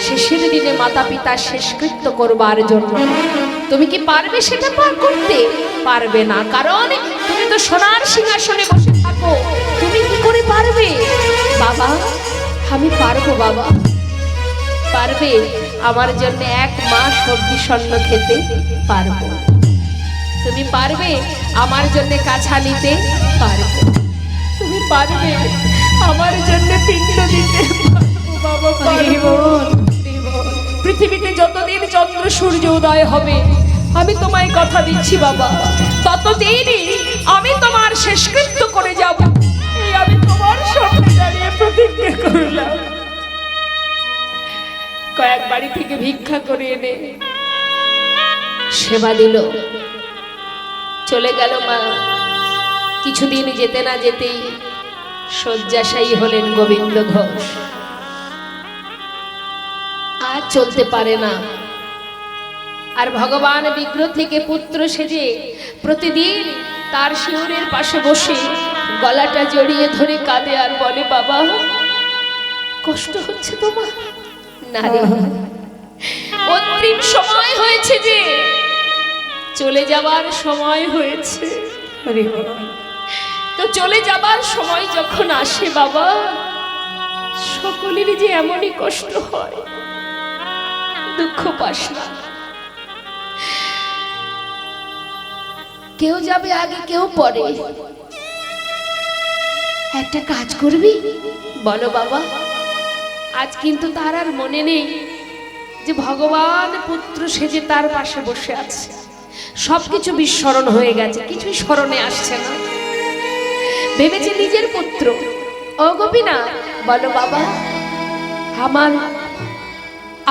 শেষের দিনে মাতা পিতা শেষকৃত্য করবার জন্য। তুমি কি পারবে সেটা পার করতে? পারবে না, কারণ তুমি তো সোনার সিংহাসনে বসে থাকো। তুমি কি করে পারবে? বাবা, আমি পারবো বাবা। পারবে আমার জন্য 1 মাস সবজি স্বর্ণ খেতে? পারবো। তুমি পারবে আমার জন্য কাছা নিতে? পারবো। তুমি পারবে আমার জন্য পিণ্ড দিতে? পারবো বাবা, পারবো। পৃথিবীতে যতদিন চন্দ্র সূর্য উদয় হবে আমি তোমায় কথা দিচ্ছি বাবা, ততদিনই আমি তোমার শেষকৃত্য করে যাব। এই আমি তোমার সামনে দাঁড়িয়ে প্রতিজ্ঞা করলাম। কয়েক বাড়ি থেকে ভিক্ষা করে এনে সেবা দিল, চলে গেল মা। কিছুদিন যেতে না যেতেই শয্যাশায়ী হলেন গোবিন্দ ঘোষ। আর চলতে পারে না। আর ভগবান বিগ্রহ থেকে পুত্র সেজে প্রতিদিন তার শিয়রের পাশে বসে গলাটা জড়িয়ে ধরে কাঁদে আর বলে, বাবা কষ্ট হচ্ছে তোমার? না রে, অন্তিম সময় হয়েছে, যে চলে যাবার সময় হয়েছে। তো চলে যাবার সময় যখন আসে বাবা, সকলেরই যে এমনই কষ্ট হয়, দুঃখ পাস না। কেউ যাবে আগে, কেউ পরে। একটা কাজ করবি? বলো বাবা। আজ কিন্তু তার আর মনে নেই যে ভগবান পুত্র সেজে তার পাশে বসে আছে। সবকিছু বিস্মরণ হয়ে গেছে, কিছুই স্মরণে আসছে না। ভেবেছে নিজের পুত্র। ও গোপীনাথ, বলো বাবা,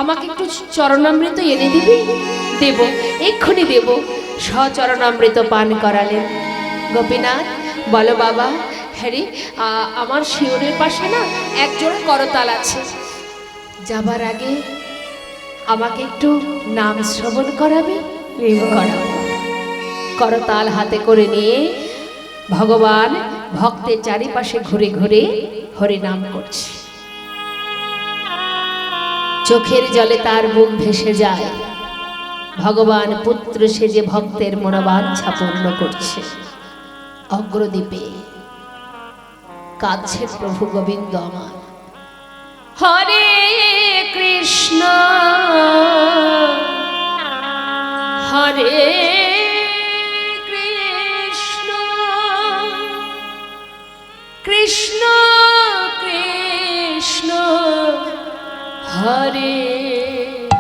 আমাকে একটু চরণামৃত এনে দিবি? দেব, এক্ষুনি দেব। সচরণামৃত পান করালেন। গোপীনাথ, বলো বাবা। হ্যাঁ, আমার শিয়রের পাশে না একজোড়া করতাল আছে, যাবার আগে আমাকে একটু নাম শ্রবণ করাবে? করাবো। করতাল হাতে করে নিয়ে ভগবান ভক্তের চারিপাশে ঘুরে ঘুরে হরি নাম করছে। চোখের জলে তার বুক ভেসে যায়। ভগবান পুত্র সেজে ভক্তের মনোবাঞ্ছা পূর্ণ করছে। অগ্রদ্বীপে কাঁদছে প্রভু গোবিন্দ আমার। হরে কৃষ্ণ হরে কৃষ্ণ কৃষ্ণ কৃষ্ণ হরে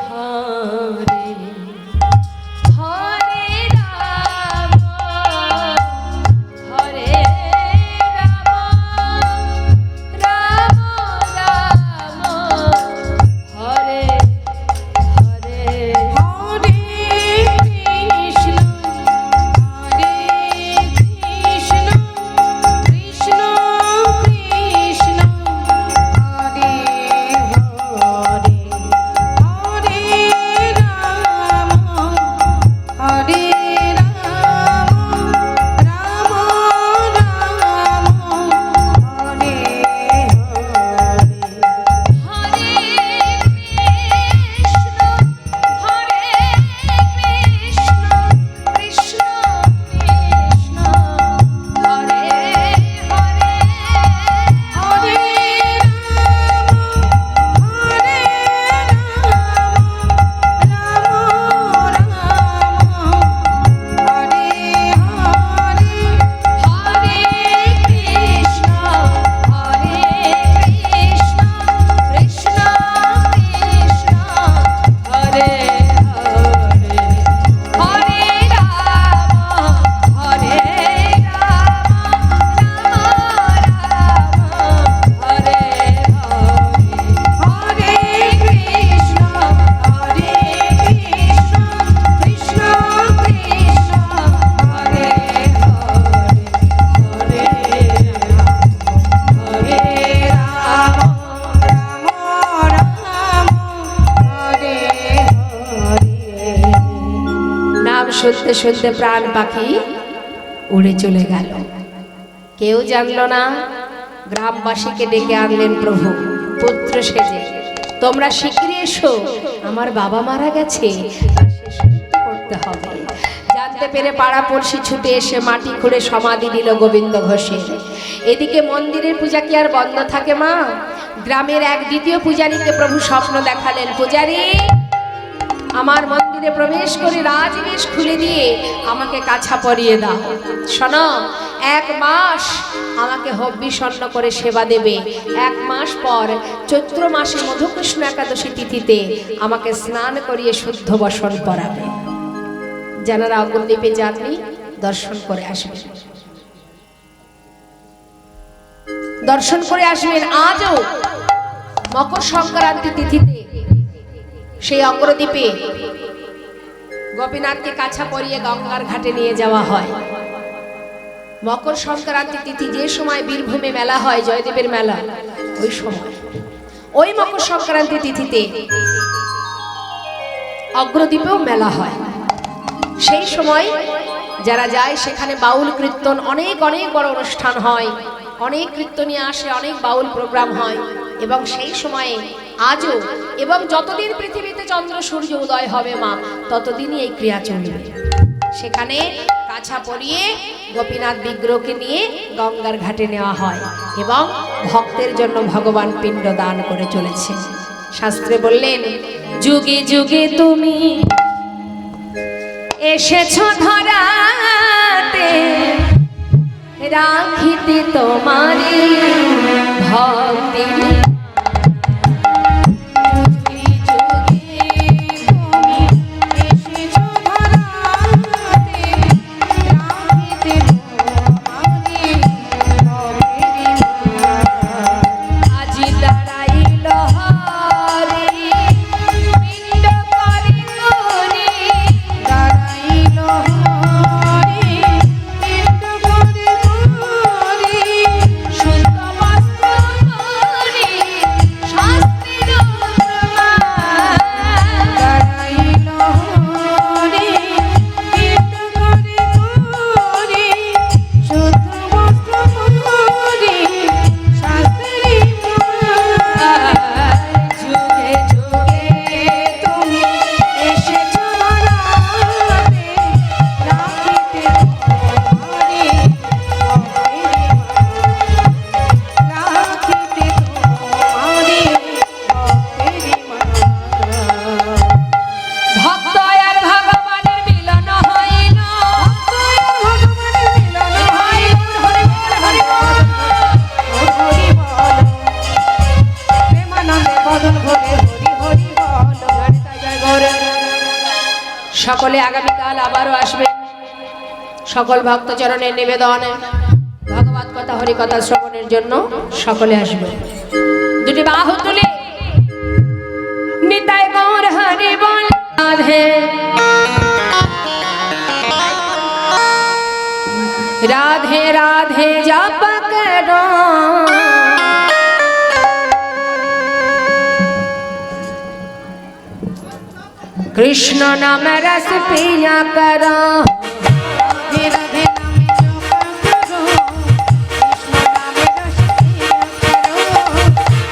হরে হরে রাম হরে রাম রাম রাম হরে হরে হরে কৃষ্ণ হরে কৃষ্ণ কৃষ্ণ কৃষ্ণ হরে হরে শুনতে শুনতে প্রাণ পাখি উড়ে চলে গেল। কেউ জানলো না, গ্রামবাসীকে ডেকে আনলেন প্রভু পুত্র সেজে, তোমরা শিগগিরই এসো, আমার বাবা মারা গেছে, তার শেষ করতে হবে। জানতে পেরে পাড়া পড়শি ছুটে এসে মাটি খুঁড়ে সমাধি দিল গোবিন্দ ঘোষের। এদিকে মন্দিরের পূজা কি আর বন্ধ থাকে মা? গ্রামের এক দ্বিতীয় পূজারীকে প্রভু স্বপ্ন দেখালেন, পূজারী আমার মন্দিরে প্রবেশ করে রাজবেশ খুলে দিয়ে আমাকে কাছা পরিয়ে দাও। শোনো, 1 মাস আমাকে হব্বি স্বর্ণ করে সেবা দেবে। 1 মাস পর চৈত্র মাসে মধুকৃষ্ণ একাদশী তিথিতে আমাকে স্নান করিয়ে শুদ্ধ বসন করাবে। যারা অগ্রদ্বীপে যাননি দর্শন করে আসবেন, দর্শন করে আসবেন। আজও মকর সংক্রান্তি তিথিতে সেই অগ্রদ্বীপে গোপীনাথকে কাছা পরিয়ে গঙ্গার ঘাটে নিয়ে যাওয়া হয়। মকর সংক্রান্তি তিথি যে সময় বীরভূমে মেলা হয়, জয়দেবের মেলা, ওই সময় ওই মকর সংক্রান্তি তিথিতে অগ্রদ্বীপেও মেলা হয়। সেই সময় যারা যায় সেখানে বাউল কীর্তন, অনেক অনেক বড় অনুষ্ঠান হয়, অনেক কীর্তনীয় আসে, অনেক বাউল প্রোগ্রাম হয়। এবং সেই সময়ে আজও এবং যতদিন পৃথিবীতে চন্দ্র সূর্য উদয় হবে মা, ততদিনই এই ক্রিয়া চলবে। সেখানে কাছা পরিয়ে গোপীনাথ বিগ্রহকে নিয়ে গঙ্গার ঘাটে নেওয়া হয় এবং ভক্তের জন্য ভগবান পিণ্ড দান করে চলেছে। শাস্ত্রে বললেন, যুগে যুগে তুমি এসেছো ধরাতে, রাখিতে তোমারে ভক্তি। সকলে আগামীকাল আবারও আসবেন। সকল ভক্তচরণের নিবেদন, ভগবত কথা হরি কথা শ্রবণের জন্য সকলে আসবেন। দুটি বাহু তুলে নিতাই গৌর হরি বল রাধে রাধে রাধে জপ করো, कृष्ण नाम रस पिया करो, राधे राधे नाम जप करो, कृष्ण नाम रस पिया करो,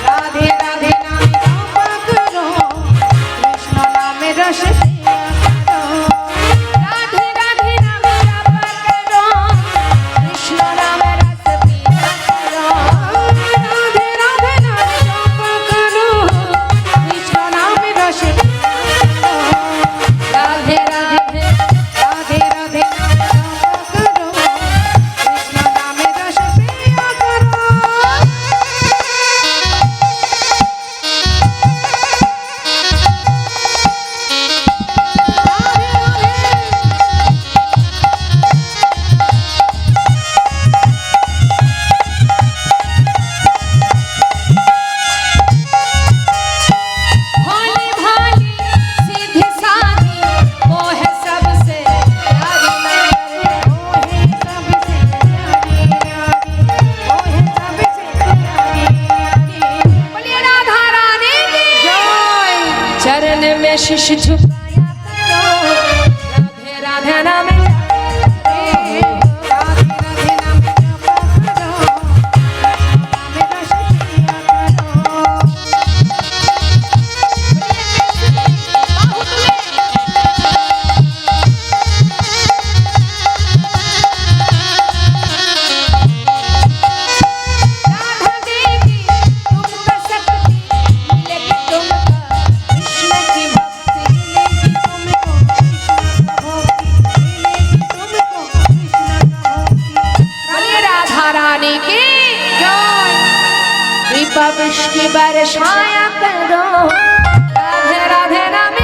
राधे राधे नाम जप करो, कृष्ण नाम रस पिया करो, राधे राधे नाम जप करो, कृष्ण नाम रस पिया करो, राधे राधे नाम जप करो, कृष्ण नाम रस पिया करो। राधे राधे राधे राधे करो, कृष्ण नाम रस पिया करो। भोले भाले सीधे साधे वो है सबसे प्यारी मेरी, वो है सबसे प्यारी मेरी, वो है सबसे प्यारी मेरी। बोलिए राधा रानी की जय। चरण में शीश झुकाया करो, राधे राधे नाम कृपा वृष्टि बरसाया करो राधे राधे नाम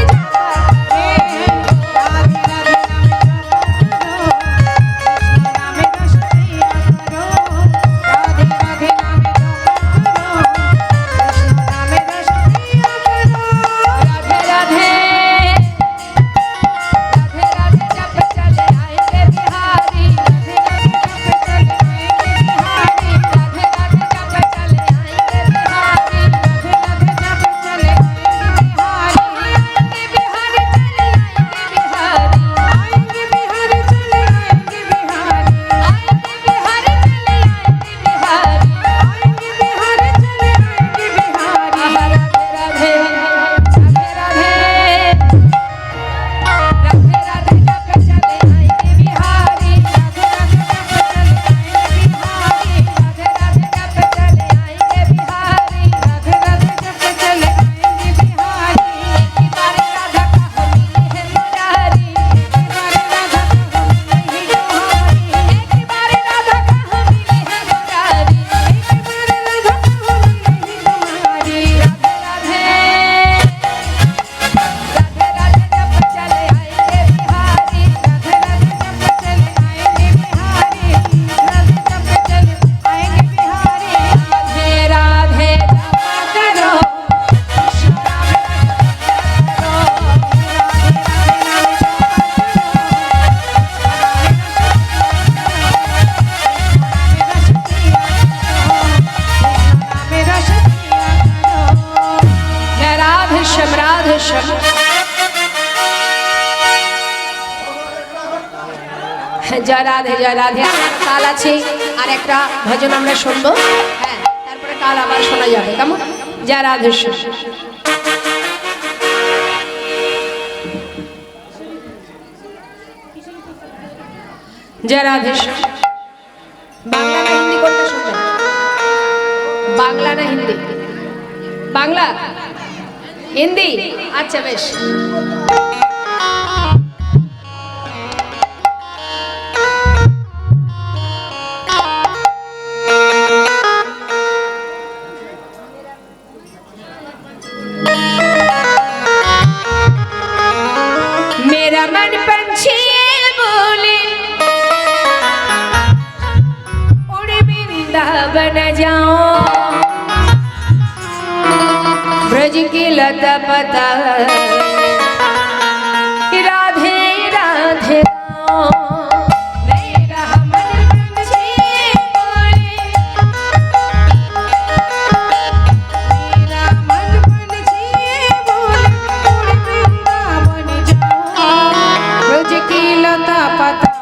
জয় রাধে জয় রাধে। কাল আছে আর একটা ভজন আমরা শুনবো, হ্যাঁ তারপরে কাল আবার শোনা যাবে, কেমন? জয় রাধে। জয় রাধে। বাংলা না হিন্দি করতে শুনবেন? বাংলা না হিন্দি? বাংলা হিন্দি, আচ্ছা বেশ। मेरा मन पंछी बोले उड़ वृंदावन जाओ, ब्रज की लता पता राधे राधे गाओ। मेरा मन पंछी बोले, मेरा मन पंछी बोले उड़ वृंदावन जाओ, ब्रज की लता पता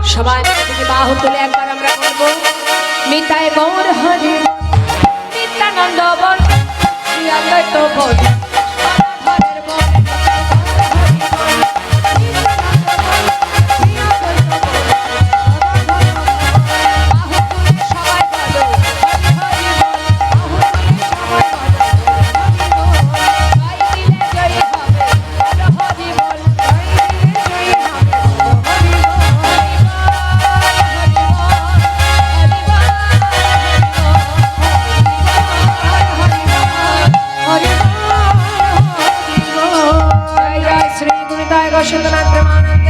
সবাই মিলে থেকে বাহু তুলে একবার আমরা বলবো মিতায় গৌর হরি নিত্যানন্দ বল শ্রী অদ্বৈত বল ঘরের বল জয় জয় শ্রী গুরুদায় গোস্বামী প্রমাণ